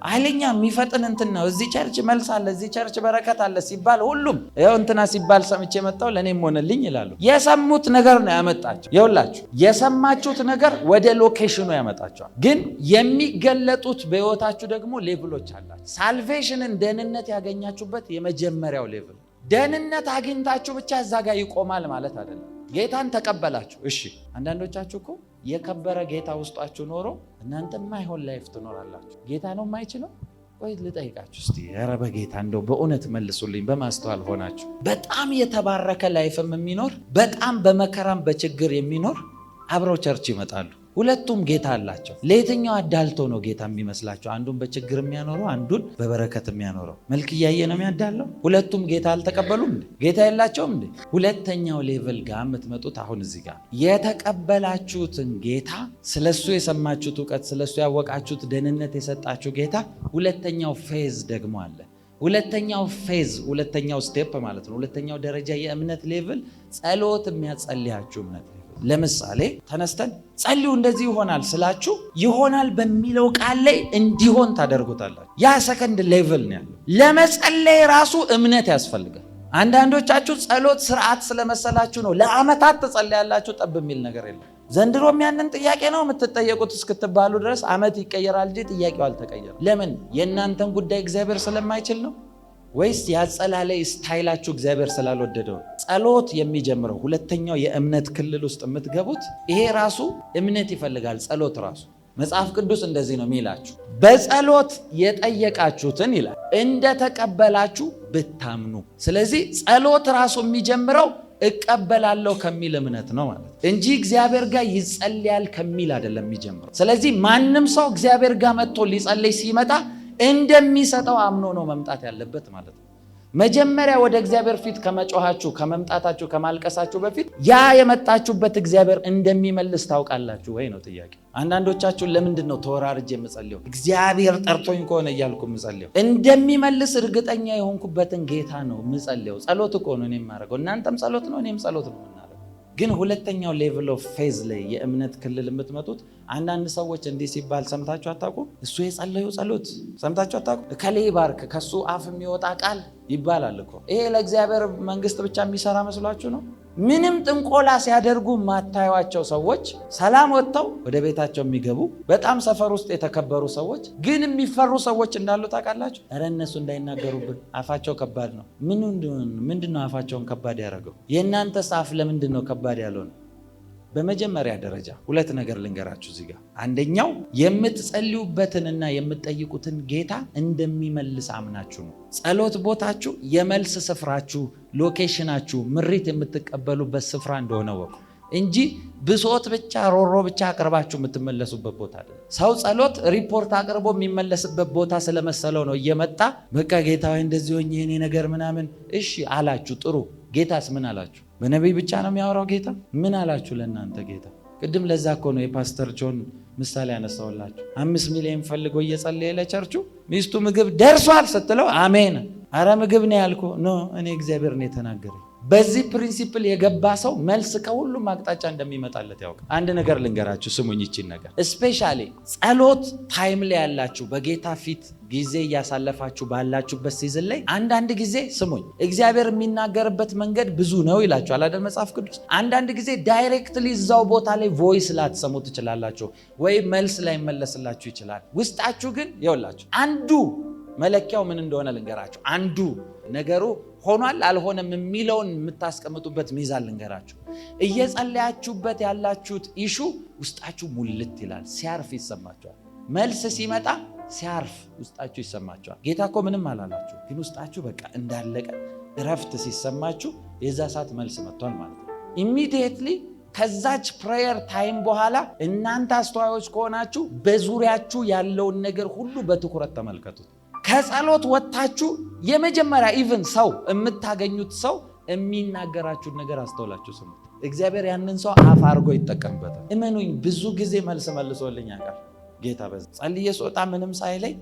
ኃይለኛ የሚፈጥን እንትን ነው፣ እዚህ ቸርች መልስ አለ፣ እዚህ ቸርች በረከት አለ ሲባል ሁሉም ይኸው እንትና ሲባል ሰምቼ መጣሁ ለእኔም ሆነልኝ ይላሉ። የሰሙት ነገር ነው ያመጣቸው። ይኸውላችሁ የሰማችሁት ነገር ወደ ሎኬሽኑ ያመጣቸዋል። ግን የሚገለጡት በህይወታችሁ ደግሞ ሌቭሎች አላቸው። ሳልቬሽንን ደህንነት ያገኛችሁበት የመጀመሪያው ሌቭል። ደህንነት አግኝታችሁ ብቻ እዛ ጋር ይቆማል ማለት አይደለም። ጌታን ተቀበላችሁ፣ እሺ። አንዳንዶቻችሁ እኮ የከበረ ጌታ ውስጣችሁ ኖሮ እናንተ ማይሆን ላይፍ ትኖራላችሁ። ጌታ ነው የማይችለው? ቆይ ልጠይቃችሁ እስቲ፣ ኧረ በጌታ እንደው በእውነት መልሱልኝ። በማስተዋል ሆናችሁ በጣም የተባረከ ላይፍም የሚኖር በጣም በመከራም በችግር የሚኖር አብረው ቸርች ይመጣሉ። ሁለቱም ጌታ አላቸው። ለየትኛው አዳልቶ ነው ጌታ የሚመስላቸው? አንዱን በችግር የሚያኖረው፣ አንዱን በበረከት የሚያኖረው። መልክ እያየ ነው የሚያዳለው። ሁለቱም ጌታ አልተቀበሉም እንዴ? ጌታ የላቸውም እንዴ? ሁለተኛው ሌቭል ጋር የምትመጡት አሁን እዚህ ጋር የተቀበላችሁትን ጌታ፣ ስለሱ የሰማችሁት እውቀት፣ ስለሱ ያወቃችሁት ደህንነት የሰጣችሁ ጌታ ሁለተኛው ፌዝ ደግሞ አለ። ሁለተኛው ፌዝ፣ ሁለተኛው ስቴፕ ማለት ነው። ሁለተኛው ደረጃ የእምነት ሌቭል ጸሎት የሚያጸልያችሁ እምነት። ለምሳሌ ተነስተን ጸልዩ እንደዚህ ይሆናል ስላችሁ ይሆናል በሚለው ቃል ላይ እንዲሆን ታደርጉታላችሁ። ያ ሰከንድ ሌቭል ነው ያለው። ለመጸለይ ራሱ እምነት ያስፈልጋል። አንዳንዶቻችሁ ጸሎት ስርዓት ስለመሰላችሁ ነው ለአመታት ትጸልያላችሁ፣ ጠብ የሚል ነገር የለም። ዘንድሮም ያንን ጥያቄ ነው የምትጠየቁት እስክትባሉ ድረስ አመት ይቀየራል እንጂ ጥያቄው አልተቀየረም። ለምን? የእናንተን ጉዳይ እግዚአብሔር ስለማይችል ነው ወይስ ያጸላለይ ስታይላችሁ እግዚአብሔር ስላልወደደው? ጸሎት የሚጀምረው ሁለተኛው የእምነት ክልል ውስጥ የምትገቡት ይሄ ራሱ እምነት ይፈልጋል። ጸሎት ራሱ መጽሐፍ ቅዱስ እንደዚህ ነው የሚላችሁ፣ በጸሎት የጠየቃችሁትን ይላል እንደተቀበላችሁ ብታምኑ። ስለዚህ ጸሎት ራሱ የሚጀምረው እቀበላለሁ ከሚል እምነት ነው ማለት እንጂ እግዚአብሔር ጋር ይጸልያል ከሚል አይደለም የሚጀምረው። ስለዚህ ማንም ሰው እግዚአብሔር ጋር መጥቶ ሊጸልይ ሲመጣ እንደሚሰጠው አምኖ ነው መምጣት ያለበት ማለት ነው። መጀመሪያ ወደ እግዚአብሔር ፊት ከመጮሃችሁ፣ ከመምጣታችሁ፣ ከማልቀሳችሁ በፊት ያ የመጣችሁበት እግዚአብሔር እንደሚመልስ ታውቃላችሁ ወይ ነው ጥያቄ። አንዳንዶቻችሁን ለምንድን ነው ተወራርጄ የምጸልየው? እግዚአብሔር ጠርቶኝ ከሆነ እያልኩ የምጸልየው እንደሚመልስ እርግጠኛ የሆንኩበትን ጌታ ነው የምጸልየው። ጸሎት እኮ ነው እኔ የማደርገው። እናንተም ጸሎት ነው፣ እኔም ጸሎት ነው የምናደርገው። ግን ሁለተኛው ሌቭል ኦፍ ፌዝ ላይ የእምነት ክልል የምትመጡት አንዳንድ ሰዎች እንዲህ ሲባል ሰምታችሁ አታውቁም? እሱ የጸለየው ጸሎት ሰምታችሁ አታውቁም? እከሌ ባርክ ከሱ አፍ የሚወጣ ቃል ይባላል እኮ። ይሄ ለእግዚአብሔር መንግስት ብቻ የሚሰራ መስሏችሁ ነው? ምንም ጥንቆላ ሲያደርጉ ማታዩዋቸው ሰዎች ሰላም ወጥተው ወደ ቤታቸው የሚገቡ በጣም ሰፈር ውስጥ የተከበሩ ሰዎች ግን የሚፈሩ ሰዎች እንዳሉ ታውቃላችሁ? ኧረ እነሱ እንዳይናገሩብን አፋቸው ከባድ ነው። ምንድን ነው አፋቸውን ከባድ ያደረገው? የእናንተስ አፍ ለምንድን ነው ከባድ ያልሆነው? በመጀመሪያ ደረጃ ሁለት ነገር ልንገራችሁ እዚህ ጋር። አንደኛው የምትጸልዩበትንና የምትጠይቁትን ጌታ እንደሚመልስ አምናችሁ ነው። ጸሎት ቦታችሁ የመልስ ስፍራችሁ፣ ሎኬሽናችሁ፣ ምሪት የምትቀበሉበት ስፍራ እንደሆነ ወቁ እንጂ ብሶት ብቻ ሮሮ ብቻ አቅርባችሁ የምትመለሱበት ቦታ አይደለም። ሰው ጸሎት ሪፖርት አቅርቦ የሚመለስበት ቦታ ስለመሰለው ነው እየመጣ በቃ ጌታ ሆይ እንደዚህ ሆኜ የኔ ነገር ምናምን። እሺ አላችሁ፣ ጥሩ። ጌታስ ምን አላችሁ? በነቢይ ብቻ ነው የሚያወራው ጌታ? ምን አላችሁ ለእናንተ ጌታ? ቅድም ለዛ እኮ ነው የፓስተር ጆን ምሳሌ ያነሳውላችሁ። 5 ሚሊዮን ፈልጎ እየጸለየ ለቸርቹ ሚስቱ ምግብ ደርሷል ስትለው አሜን። አረ ምግብ ነው ያልኩ ኖ እኔ እግዚአብሔር ነው የተናገረኝ። በዚህ ፕሪንሲፕል የገባ ሰው መልስ ከሁሉም አቅጣጫ እንደሚመጣለት ያውቃል። አንድ ነገር ልንገራችሁ፣ ስሙኝ ይቺን ነገር ስፔሻሊ ጸሎት ታይም ላይ ያላችሁ በጌታ ፊት ጊዜ እያሳለፋችሁ ባላችሁበት ሲዝን ላይ አንዳንድ ጊዜ ስሙኝ፣ እግዚአብሔር የሚናገርበት መንገድ ብዙ ነው ይላችኋል አይደል መጽሐፍ ቅዱስ። አንዳንድ ጊዜ ዳይሬክትሊ እዛው ቦታ ላይ ቮይስ ላትሰሙ ትችላላችሁ፣ ወይም መልስ ላይ መለስላችሁ ይችላል። ውስጣችሁ ግን ይኸውላችሁ አንዱ መለኪያው ምን እንደሆነ ልንገራችሁ። አንዱ ነገሩ ሆኗል አልሆነም የሚለውን የምታስቀምጡበት ሚዛን ልንገራችሁ። እየጸለያችሁበት ያላችሁት ኢሹ ውስጣችሁ ሙልት ይላል፣ ሲያርፍ ይሰማችኋል። መልስ ሲመጣ ሲያርፍ ውስጣችሁ ይሰማችኋል። ጌታ እኮ ምንም አላላችሁ፣ ግን ውስጣችሁ በቃ እንዳለቀ እረፍት ሲሰማችሁ የዛ ሰዓት መልስ መጥቷል ማለት ነው። ኢሚዲየትሊ ከዛች ፕሬየር ታይም በኋላ እናንተ አስተዋዮች ከሆናችሁ በዙሪያችሁ ያለውን ነገር ሁሉ በትኩረት ተመልከቱት። ከጸሎት ወጥታችሁ የመጀመሪያ ኢቭን ሰው የምታገኙት ሰው የሚናገራችሁን ነገር አስተውላችሁ ስሙት። እግዚአብሔር ያንን ሰው አፍ አድርጎ ይጠቀምበታል። እመኑኝ፣ ብዙ ጊዜ መልስ መልሶልኝ ያውቃል ጌታ። በዛ ጸልዬ ስወጣ ምንም ሳይለኝ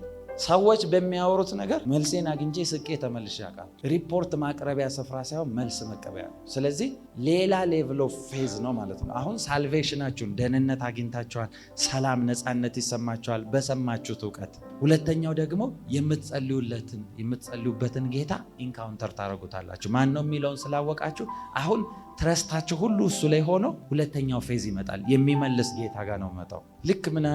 ሰዎች በሚያወሩት ነገር መልሴን አግኝቼ ስቄ ተመልሼ ያውቃል። ሪፖርት ማቅረቢያ ስፍራ ሳይሆን መልስ መቀበያ ነው። ስለዚህ ሌላ ሌቭል ኦፍ ፌዝ ነው ማለት ነው። አሁን ሳልቬሽናችሁን ደህንነት አግኝታችኋል፣ ሰላም ነፃነት ይሰማችኋል በሰማችሁት እውቀት። ሁለተኛው ደግሞ የምትጸልዩበትን ጌታ ኢንካውንተር ታደርጉታላችሁ። ማን ነው የሚለውን ስላወቃችሁ አሁን ትረስታችሁ ሁሉ እሱ ላይ ሆኖ ሁለተኛው ፌዝ ይመጣል። የሚመልስ ጌታ ጋር ነው መጣው። ልክ ምን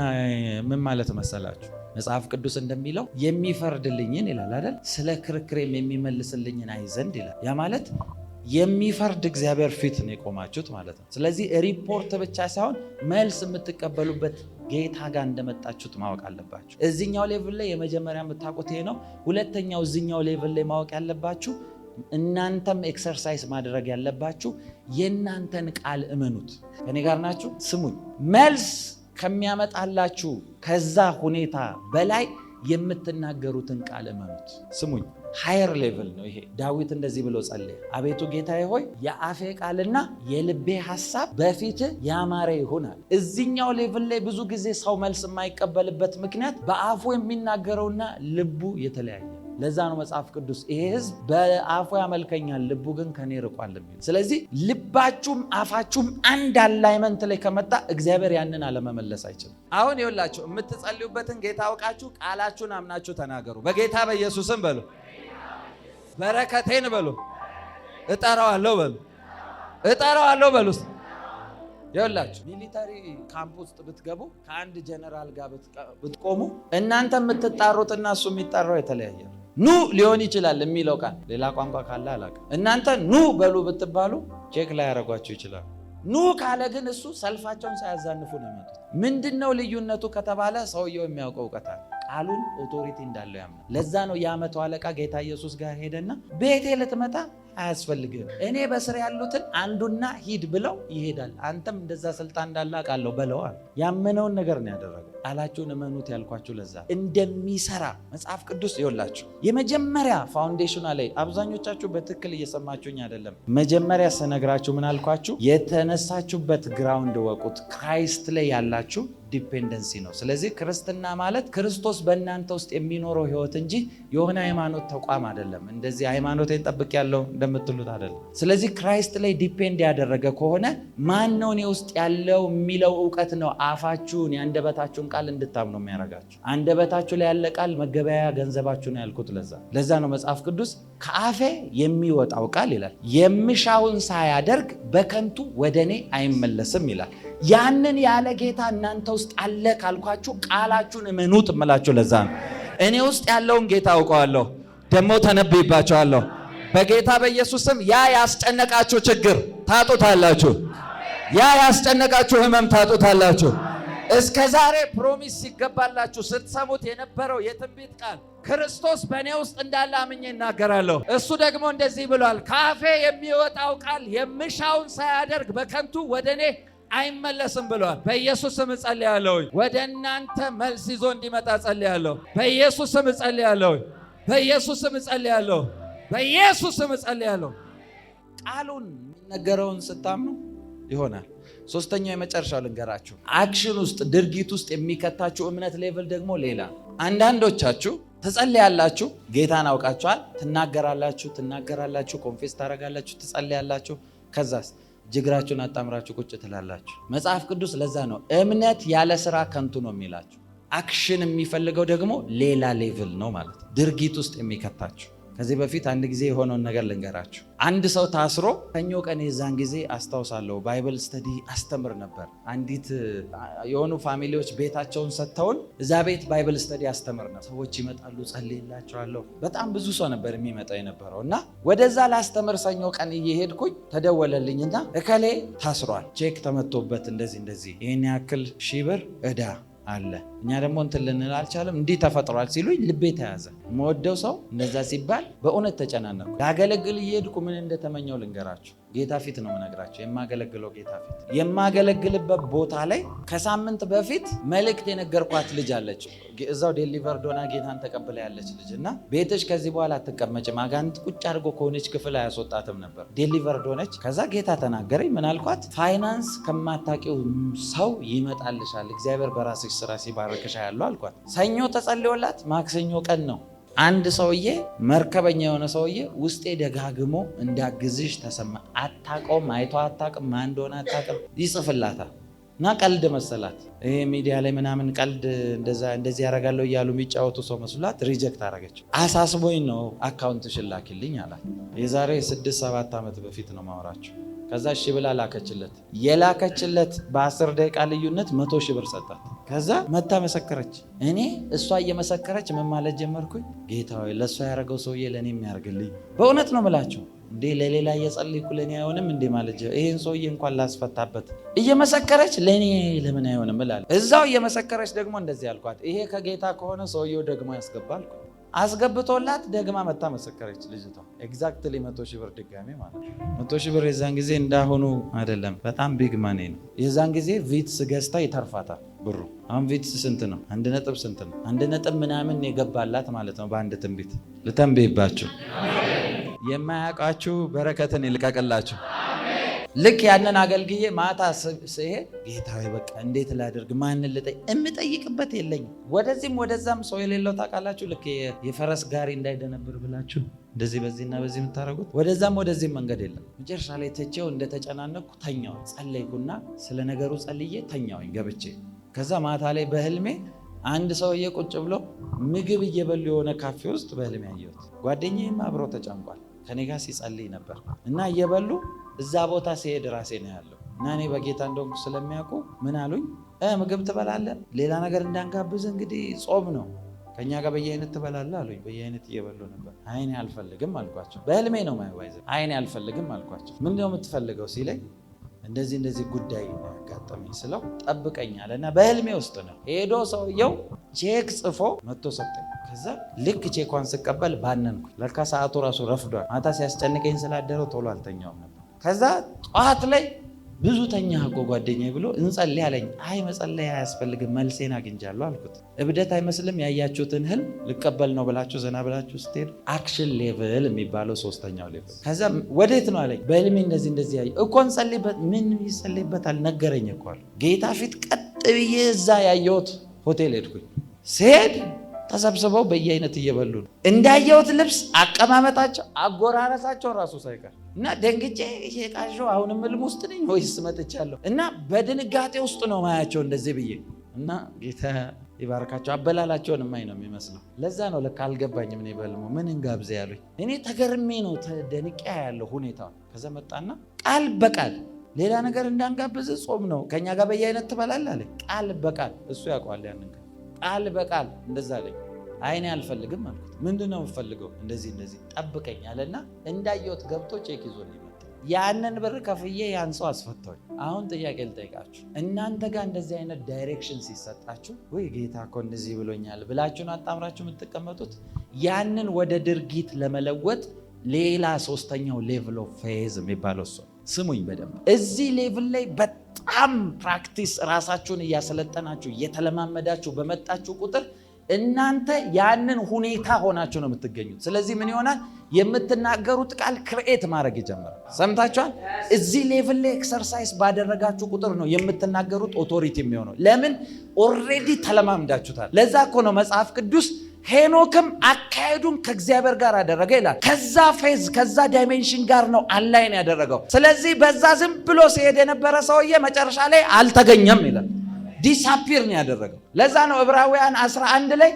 ማለት መሰላችሁ? መጽሐፍ ቅዱስ እንደሚለው የሚፈርድልኝን ይላል አይደል? ስለ ክርክሬም የሚመልስልኝን አይ ዘንድ ይላል። ያ ማለት የሚፈርድ እግዚአብሔር ፊት ነው የቆማችሁት ማለት ነው። ስለዚህ ሪፖርት ብቻ ሳይሆን መልስ የምትቀበሉበት ጌታ ጋር እንደመጣችሁት ማወቅ አለባችሁ። እዚኛው ሌቭል ላይ የመጀመሪያ የምታውቁት ይሄ ነው። ሁለተኛው እዚኛው ሌቭል ላይ ማወቅ ያለባችሁ እናንተም ኤክሰርሳይዝ ማድረግ ያለባችሁ የእናንተን ቃል እመኑት። ከኔ ጋር ናችሁ? ስሙኝ። መልስ ከሚያመጣላችሁ ከዛ ሁኔታ በላይ የምትናገሩትን ቃል እመኑት። ስሙኝ፣ ሃየር ሌቭል ነው ይሄ። ዳዊት እንደዚህ ብሎ ጸለየ፣ አቤቱ ጌታዬ ሆይ የአፌ ቃልና የልቤ ሐሳብ በፊትህ ያማረ ይሆናል። እዚኛው ሌቭል ላይ ብዙ ጊዜ ሰው መልስ የማይቀበልበት ምክንያት በአፉ የሚናገረውና ልቡ የተለያየ። ለዛ ነው መጽሐፍ ቅዱስ ይሄ ሕዝብ በአፉ ያመልከኛል ልቡ ግን ከኔ ርቋል የሚል። ስለዚህ ልባችሁም አፋችሁም አንድ አላይመንት ላይ ከመጣ እግዚአብሔር ያንን አለመመለስ አይችልም። አሁን ይኸውላችሁ የምትጸልዩበትን ጌታ አውቃችሁ ቃላችሁን አምናችሁ ተናገሩ። በጌታ በኢየሱስም በሉ፣ በረከቴን በሉ፣ እጠራዋለሁ በሉ፣ እጠራዋለሁ በሉ። ይኸውላችሁ ሚሊታሪ ካምፕ ውስጥ ብትገቡ ከአንድ ጀነራል ጋር ብትቆሙ እናንተ የምትጣሩትና እሱ የሚጠራው የተለያየ ነው። ኑ ሊሆን ይችላል የሚለው ቃል ሌላ ቋንቋ ካለ አላውቅም። እናንተ ኑ በሉ ብትባሉ ቼክ ላይ ያደርጓቸው ይችላል። ኑ ካለ ግን እሱ ሰልፋቸውን ሳያዛንፉ ነው የሚመጡት። ምንድን ነው ልዩነቱ ከተባለ ሰውየው የሚያውቀው እውቀት አለ። ቃሉን ኦቶሪቲ እንዳለው ያምናል። ለዛ ነው የዓመቱ አለቃ ጌታ ኢየሱስ ጋር ሄደና ቤቴ ልትመጣ አያስፈልግም፣ እኔ በስር ያሉትን አንዱና ሂድ ብለው ይሄዳል። አንተም እንደዛ ስልጣን እንዳለ አውቃለሁ በለዋል። ያመነውን ነገር ነው ያደረገው። ቃላችሁን እመኑት ያልኳችሁ ለዛ እንደሚሰራ መጽሐፍ ቅዱስ ይወላችሁ። የመጀመሪያ ፋውንዴሽኗ ላይ አብዛኞቻችሁ በትክክል እየሰማችሁኝ አይደለም። መጀመሪያ ስነግራችሁ ምን አልኳችሁ? የተነሳችሁበት ግራውንድ ወቁት። ክራይስት ላይ ያላችሁ ዲፔንደንሲ ነው። ስለዚህ ክርስትና ማለት ክርስቶስ በእናንተ ውስጥ የሚኖረው ህይወት እንጂ የሆነ ሃይማኖት ተቋም አይደለም። እንደዚህ ሃይማኖቴን ጠብቅ ያለው እንደምትሉት አይደለም። ስለዚህ ክራይስት ላይ ዲፔንድ ያደረገ ከሆነ ማን ነው እኔ ውስጥ ያለው የሚለው እውቀት ነው አፋችሁን የአንደበታችሁን ቃል እንድታምኑ የሚያደርጋችሁ። አንደበታችሁ ላይ ያለ ቃል መገበያያ ገንዘባችሁ ነው ያልኩት ለዛ ነው መጽሐፍ ቅዱስ ከአፌ የሚወጣው ቃል ይላል የምሻውን ሳያደርግ በከንቱ ወደ እኔ አይመለስም ይላል። ያንን ያለ ጌታ እናንተ ውስጥ አለ ካልኳችሁ ቃላችሁን እመኑት እምላችሁ ለዛ ነው። እኔ ውስጥ ያለውን ጌታ አውቀዋለሁ፣ ደግሞ ተነብይባቸዋለሁ። በጌታ በኢየሱስም ያ ያስጨነቃችሁ ችግር ታጡታላችሁ። ያ ያስጨነቃችሁ ህመም ታጡታላችሁ። እስከ ዛሬ ፕሮሚስ ሲገባላችሁ ስትሰሙት የነበረው የትንቢት ቃል ክርስቶስ በእኔ ውስጥ እንዳለ አምኜ እናገራለሁ። እሱ ደግሞ እንደዚህ ብሏል፣ ከአፌ የሚወጣው ቃል የምሻውን ሳያደርግ በከንቱ ወደ እኔ አይመለስም ብሏል። በኢየሱስ ስም እጸልያለሁ፣ ወደ እናንተ መልስ ይዞ እንዲመጣ እጸልያለሁ። በኢየሱስ ስም እጸልያለሁ፣ በኢየሱስ ስም እጸልያለሁ፣ በኢየሱስ ስም እጸልያለሁ። ቃሉን የሚነገረውን ስታምኑ ይሆናል። ሶስተኛው የመጨረሻው ልንገራችሁ፣ አክሽን ውስጥ ድርጊት ውስጥ የሚከታችሁ እምነት ሌቭል ደግሞ ሌላ። አንዳንዶቻችሁ ትጸልያላችሁ፣ ጌታን አውቃችኋል፣ ትናገራላችሁ፣ ኮንፌስ ታደርጋላችሁ፣ ትጸልያላችሁ። ከዛስ እግራችሁን አጣምራችሁ ቁጭ ትላላችሁ። መጽሐፍ ቅዱስ ለዛ ነው እምነት ያለ ስራ ከንቱ ነው የሚላችሁ። አክሽን የሚፈልገው ደግሞ ሌላ ሌቭል ነው ማለት ነው፣ ድርጊት ውስጥ የሚከታችሁ። ከዚህ በፊት አንድ ጊዜ የሆነውን ነገር ልንገራችሁ። አንድ ሰው ታስሮ ሰኞ ቀን የዛን ጊዜ አስታውሳለሁ ባይብል ስተዲ አስተምር ነበር። አንዲት የሆኑ ፋሚሊዎች ቤታቸውን ሰጥተውን እዛ ቤት ባይብል ስተዲ አስተምር ነበር። ሰዎች ይመጣሉ፣ ጸልይላቸዋለሁ። በጣም ብዙ ሰው ነበር የሚመጣ የነበረው እና ወደዛ ላስተምር ሰኞ ቀን እየሄድኩኝ ተደወለልኝና እከሌ ታስሯል፣ ቼክ ተመቶበት እንደዚህ ይህን ያክል ሺህ ብር ዕዳ አለ፣ እኛ ደግሞ እንትን ልንል አልቻለም፣ እንዲህ ተፈጥሯል ሲሉኝ ልቤ ተያዘ። የምወደው ሰው እንደዛ ሲባል በእውነት ተጨናነኩ። ላገለግል እየሄድኩ ምን እንደተመኘው ልንገራችሁ። ጌታ ፊት ነው የምነግራቸው፣ የማገለግለው ጌታ ፊት። የማገለግልበት ቦታ ላይ ከሳምንት በፊት መልእክት የነገርኳት ልጅ አለች፣ እዛው ዴሊቨርድ ሆና ጌታን ተቀብላ ያለች ልጅ እና ቤትሽ ከዚህ በኋላ አትቀመጭም፣ አጋንንት ቁጭ አድርጎ ከሆነች ክፍል አያስወጣትም ነበር። ዴሊቨርድ ሆነች። ከዛ ጌታ ተናገረኝ። ምን አልኳት? ፋይናንስ ከማታውቂው ሰው ይመጣልሻል፣ እግዚአብሔር በራስሽ ስራ ሲባርክሻ ያለው አልኳት። ሰኞ ተጸልዮላት ማክሰኞ ቀን ነው አንድ ሰውዬ መርከበኛ የሆነ ሰውዬ ውስጤ ደጋግሞ እንዳግዝሽ ተሰማ። አታውቀውም፣ አይቶ አታውቅም፣ ማን እንደሆነ አታውቅም። ይጽፍላታል እና ቀልድ መሰላት። ይሄ ሚዲያ ላይ ምናምን ቀልድ እንደዚህ ያደርጋለሁ እያሉ የሚጫወቱ ሰው መስሏት ሪጀክት አደረገችው። አሳስቦኝ ነው አካውንትሽን ላኪልኝ አላት። የዛሬ 6-7 ዓመት በፊት ነው ማወራቸው። ከዛ እሺ ብላ ላከችለት። የላከችለት በ10 ደቂቃ ልዩነት 100 ሺህ ብር ሰጣት። ከዛ መታ መሰከረች። እኔ እሷ እየመሰከረች ምን ማለት ጀመርኩኝ? ጌታ ሆይ ለእሷ ያደረገው ሰውዬ ለእኔ የሚያደርግልኝ። በእውነት ነው ምላቸው። እንዴ ለሌላ እየጸልይኩ ለእኔ አይሆንም እንዴ ማለት ይሄን ሰውዬ እንኳን ላስፈታበት። እየመሰከረች ለእኔ ለምን አይሆንም እላለሁ። እዛው እየመሰከረች ደግሞ እንደዚህ ያልኳት፣ ይሄ ከጌታ ከሆነ ሰውዬው ደግሞ ያስገባል። አስገብቶላት ደግማ መታ መሰከረች ልጅቷ። ኤግዛክትሊ 100 ሺህ ብር ድጋሜ ማለት ነው። 100 ሺህ ብር የዛን ጊዜ እንዳሁኑ አይደለም፣ በጣም ቢግ ማኔ ነው። የዛን ጊዜ ቪትስ ገዝታ ይተርፋታል ብሩ። አሁን ቪትስ ስንት ነው? 1 ነጥብ ስንት ነው? 1 ነጥብ ምናምን የገባላት ማለት ነው። በአንድ ትንቢት ልተንብይባችሁ። የማያውቃችሁ በረከትን ይልቀቅላችሁ። ልክ ያንን አገልግዬ ማታ ስሄድ ጌታዬ በቃ እንዴት ላደርግ? ማንን ልጠይቅ? የምጠይቅበት የለኝም። ወደዚህም ወደዛም ሰው የሌለው ታውቃላችሁ። ልክ የፈረስ ጋሪ እንዳይደነብር ብላችሁ እንደዚህ በዚህና በዚህ የምታደርጉት ወደዛም ወደዚህም መንገድ የለም። መጨረሻ ላይ ተቼው እንደተጨናነኩ ተኛው። ጸለይኩና ስለ ነገሩ ጸልዬ ተኛውኝ ገብቼ። ከዛ ማታ ላይ በህልሜ አንድ ሰውዬ ቁጭ ብሎ ምግብ እየበሉ የሆነ ካፌ ውስጥ በህልሜ አየሁት። ጓደኛዬም አብሮ ተጨንቋል፣ ከኔ ጋር ሲጸልይ ነበር እና እየበሉ እዛ ቦታ ሲሄድ ራሴ ነው ያለው እና እኔ በጌታ እንደሆንኩ ስለሚያውቁ ምን አሉኝ? ምግብ ትበላለህ? ሌላ ነገር እንዳንጋብዝ እንግዲህ ጾም ነው፣ ከኛ ጋር በየአይነት ትበላለህ አሉኝ። በየአይነት እየበሉ ነበር። አይኔ አልፈልግም አልኳቸው። በህልሜ ነው ማይዋይዘ። አይኔ አልፈልግም አልኳቸው። ምንድነው የምትፈልገው ሲለኝ እንደዚህ ጉዳይ ያጋጠመኝ ስለው ጠብቀኛል እና በህልሜ ውስጥ ነው ሄዶ ሰውየው ቼክ ጽፎ መጥቶ ሰጠኝ። ከዛ ልክ ቼኳን ስቀበል ባነንኩ። ለካ ሰዓቱ ራሱ ረፍዷል። ማታ ሲያስጨንቀኝ ስላደረው ቶሎ አልተኛውም ነበር። ከዛ ጠዋት ላይ ብዙ ተኛህ እኮ ጓደኛዬ ብሎ እንጸልይ አለኝ። አይ መጸለይ አያስፈልግም መልሴን አግኝቻለሁ አልኩት። እብደት አይመስልም? ያያችሁትን ህልም ልቀበል ነው ብላችሁ ዘና ብላችሁ ስትሄዱ አክሽን ሌቭል የሚባለው 3ኛው ሌቭል። ከዛ ወዴት ነው አለኝ። በህልሜ እንደዚህ ያየ እኮ እንጸልይበት። ምን ይጸልይበታል? ነገረኝ እኮ አለ። ጌታ ፊት ቀጥ ብዬ እዛ ያየሁት ሆቴል ሄድኩኝ። ስሄድ ተሰብስበው በየአይነት እየበሉ ነው። እንዳየሁት ልብስ፣ አቀማመጣቸው፣ አጎራረሳቸው ራሱ ሳይቀር እና ደንግጬ እየቃዠሁ አሁንም ህልም ውስጥ ነኝ ወይስ መጥቻለሁ? እና በድንጋጤ ውስጥ ነው ማያቸው እንደዚህ ብዬ እና ጌታ ይባርካቸው። አበላላቸውን ማይ ነው የሚመስለው። ለዛ ነው ለካ አልገባኝም። እኔ በህልሙ ምን እንጋብዘ ያሉኝ። እኔ ተገርሜ ነው ተደንቄ ያለው ሁኔታውን። ከዛ መጣና ቃል በቃል ሌላ ነገር እንዳንጋብዝ ጾም ነው፣ ከኛ ጋር በየአይነት ትበላለህ አለ። ቃል በቃል እሱ ያውቀዋል ያንን ቃል በቃል እንደዛ አለኝ። አይኔ አልፈልግም አልኩት። ምንድነው የምፈልገው? እንደዚህ ጠብቀኝ አለና እንዳየሁት ገብቶ ቼክ ይዞ ሊመጣ ያንን ብር ከፍዬ ያን ሰው አስፈታኝ። አሁን ጥያቄ ልጠይቃችሁ። እናንተ ጋር እንደዚህ አይነት ዳይሬክሽን ሲሰጣችሁ ወይ ጌታ እኮ እንደዚህ ብሎኛል ብላችሁን አጣምራችሁ የምትቀመጡት? ያንን ወደ ድርጊት ለመለወጥ ሌላ 3ኛው ሌቭል ኦፍ ፌዝ የሚባለው እሱ። ስሙኝ በደንብ እዚህ ሌቭል ላይ በጣም ፕራክቲስ ራሳችሁን እያሰለጠናችሁ እየተለማመዳችሁ በመጣችሁ ቁጥር እናንተ ያንን ሁኔታ ሆናችሁ ነው የምትገኙት። ስለዚህ ምን ይሆናል? የምትናገሩት ቃል ክርኤት ማድረግ ይጀምራል። ሰምታችኋል? እዚህ ሌቭል ላይ ኤክሰርሳይዝ ባደረጋችሁ ቁጥር ነው የምትናገሩት ኦቶሪቲ የሚሆነው። ለምን? ኦልሬዲ ተለማምዳችሁታል። ለዛ እኮ ነው መጽሐፍ ቅዱስ ሄኖክም አካሄዱን ከእግዚአብሔር ጋር አደረገ ይላል። ከዛ ፌዝ ከዛ ዳይሜንሽን ጋር ነው አላይን ያደረገው። ስለዚህ በዛ ዝም ብሎ ሲሄድ የነበረ ሰውዬ መጨረሻ ላይ አልተገኘም ይላል። ዲሳፒር ነው ያደረገው። ለዛ ነው ዕብራውያን 11 ላይ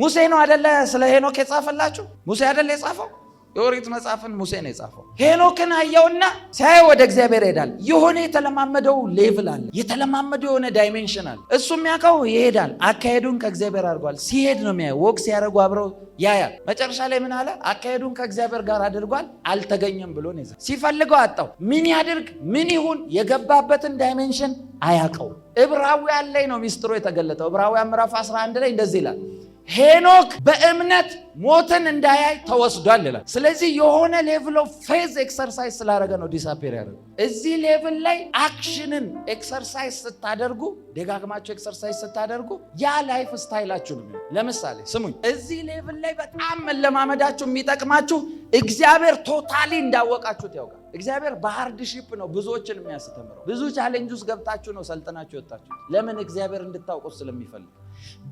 ሙሴ ነው አይደለ ስለ ሄኖክ የጻፈላችሁ? ሙሴ አይደለ የጻፈው? የኦሪት መጽሐፍን ሙሴ ነው የጻፈው። ሄኖክን አየውና ሲያይ ወደ እግዚአብሔር ይሄዳል። የሆነ የተለማመደው ሌቭል አለ፣ የተለማመደው የሆነ ዳይሜንሽን አለ። እሱ የሚያውቀው ይሄዳል። አካሄዱን ከእግዚአብሔር አድርጓል። ሲሄድ ነው የሚያየው። ወግ ሲያደርጉ አብረው ያያል። መጨረሻ ላይ ምን አለ? አካሄዱን ከእግዚአብሔር ጋር አድርጓል፣ አልተገኘም ብሎ ነው ይዘው። ሲፈልገው አጣው። ምን ያድርግ ምን ይሁን የገባበትን ዳይሜንሽን አያውቀው። ዕብራውያን ላይ ነው ሚስጥሩ የተገለጠው። ዕብራውያን ምዕራፍ 11 ላይ እንደዚህ ይላል፣ ሄኖክ በእምነት ሞትን እንዳያይ ተወስዷል ይላል። ስለዚህ የሆነ ሌቭል ኦፍ ፌዝ ኤክሰርሳይዝ ስላደረገ ነው ዲሳፔር ያደረገው። እዚህ ሌቭል ላይ አክሽንን ኤክሰርሳይዝ ስታደርጉ፣ ደጋግማችሁ ኤክሰርሳይዝ ስታደርጉ ያ ላይፍ ስታይላችሁ ነው። ለምሳሌ ስሙኝ፣ እዚህ ሌቭል ላይ በጣም መለማመዳችሁ የሚጠቅማችሁ እግዚአብሔር ቶታሊ እንዳወቃችሁት ያውቃል። እግዚአብሔር በሃርድሺፕ ነው ብዙዎችን የሚያስተምረው። ብዙ ቻሌንጅ ውስጥ ገብታችሁ ነው ሰልጥናችሁ የወጣችሁ። ለምን? እግዚአብሔር እንድታውቁት ስለሚፈልግ።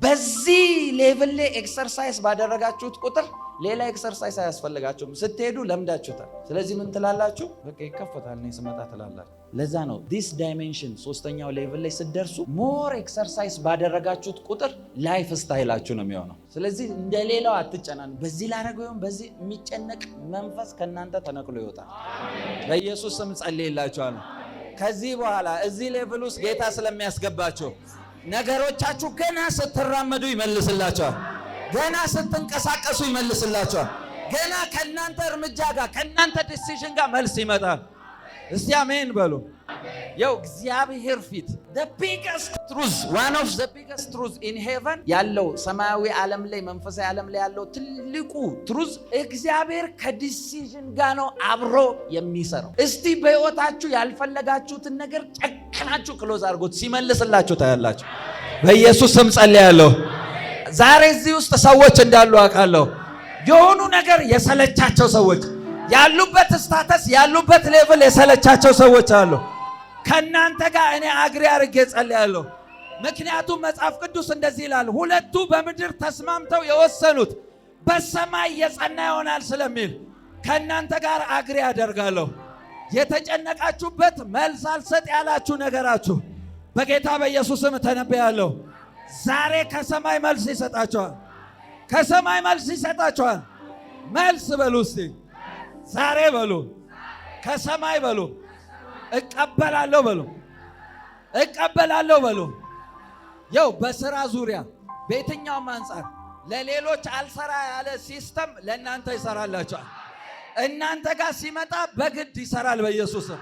በዚህ ሌቭል ላይ ኤክሰርሳይዝ ባደረጋችሁት ቁጥር ሌላ ኤክሰርሳይዝ አያስፈልጋችሁም። ስትሄዱ ለምዳችሁታል። ስለዚህ ምን ትላላችሁ? በቃ ይከፈታል እኔ ስመጣ ትላላችሁ። ለዛ ነው ዲስ ዳይሜንሽን ሶስተኛው ሌቭል ላይ ስትደርሱ ሞር ኤክሰርሳይዝ ባደረጋችሁት ቁጥር ላይፍ ስታይላችሁ ነው የሚሆነው። ስለዚህ እንደሌላው አትጨናኑ። በዚህ ላደረገው ይሁን በዚህ የሚጨነቅ መንፈስ ከእናንተ ተነቅሎ ይወጣል። በኢየሱስ ስም ጸልይላችኋለሁ። ከዚህ በኋላ እዚህ ሌቭል ውስጥ ጌታ ስለሚያስገባችሁ ነገሮቻችሁ ገና ስትራመዱ ይመልስላችኋል። ገና ስትንቀሳቀሱ ይመልስላችኋል። ገና ከእናንተ እርምጃ ጋር ከእናንተ ዲሲዥን ጋር መልስ ይመጣል። እስቲ አሜን በሉ። ያው እግዚአብሔር ፊት the biggest truth, one of the biggest truth in heaven ያለው ሰማያዊ ዓለም ላይ መንፈሳዊ ዓለም ላይ ያለው ትልቁ ትሩዝ እግዚአብሔር ከዲሲዥን ጋር ነው አብሮ የሚሰራው። እስቲ በህይወታችሁ ያልፈለጋችሁትን ነገር ጨከናችሁ ክሎዝ አድርጎት ሲመልስላችሁ ታያላችሁ። በኢየሱስ ስም ጸልያለሁ። ዛሬ እዚህ ውስጥ ሰዎች እንዳሉ አውቃለሁ። የሆኑ ነገር የሰለቻቸው ሰዎች ያሉበት ስታተስ ያሉበት ሌቭል የሰለቻቸው ሰዎች አሉ። ከናንተ ጋር እኔ አግሪ አድርጌ ጸልያለሁ። ምክንያቱም መጽሐፍ ቅዱስ እንደዚህ ይላል፣ ሁለቱ በምድር ተስማምተው የወሰኑት በሰማይ የጸና ይሆናል ስለሚል ከናንተ ጋር አግሪ አደርጋለሁ። የተጨነቃችሁበት መልስ አልሰጥ ያላችሁ ነገራችሁ በጌታ በኢየሱስም ተነብያለሁ። ዛሬ ከሰማይ መልስ ይሰጣችኋል። ከሰማይ መልስ ይሰጣችኋል። መልስ በሉ እስቲ ዛሬ በሉ፣ ከሰማይ በሉ፣ እቀበላለሁ በሉ፣ እቀበላለሁ በሉ። ያው በስራ ዙሪያ በየትኛውም አንጻር ለሌሎች አልሰራ ያለ ሲስተም ለእናንተ ይሰራላችኋል። እናንተ ጋር ሲመጣ በግድ ይሰራል በኢየሱስም።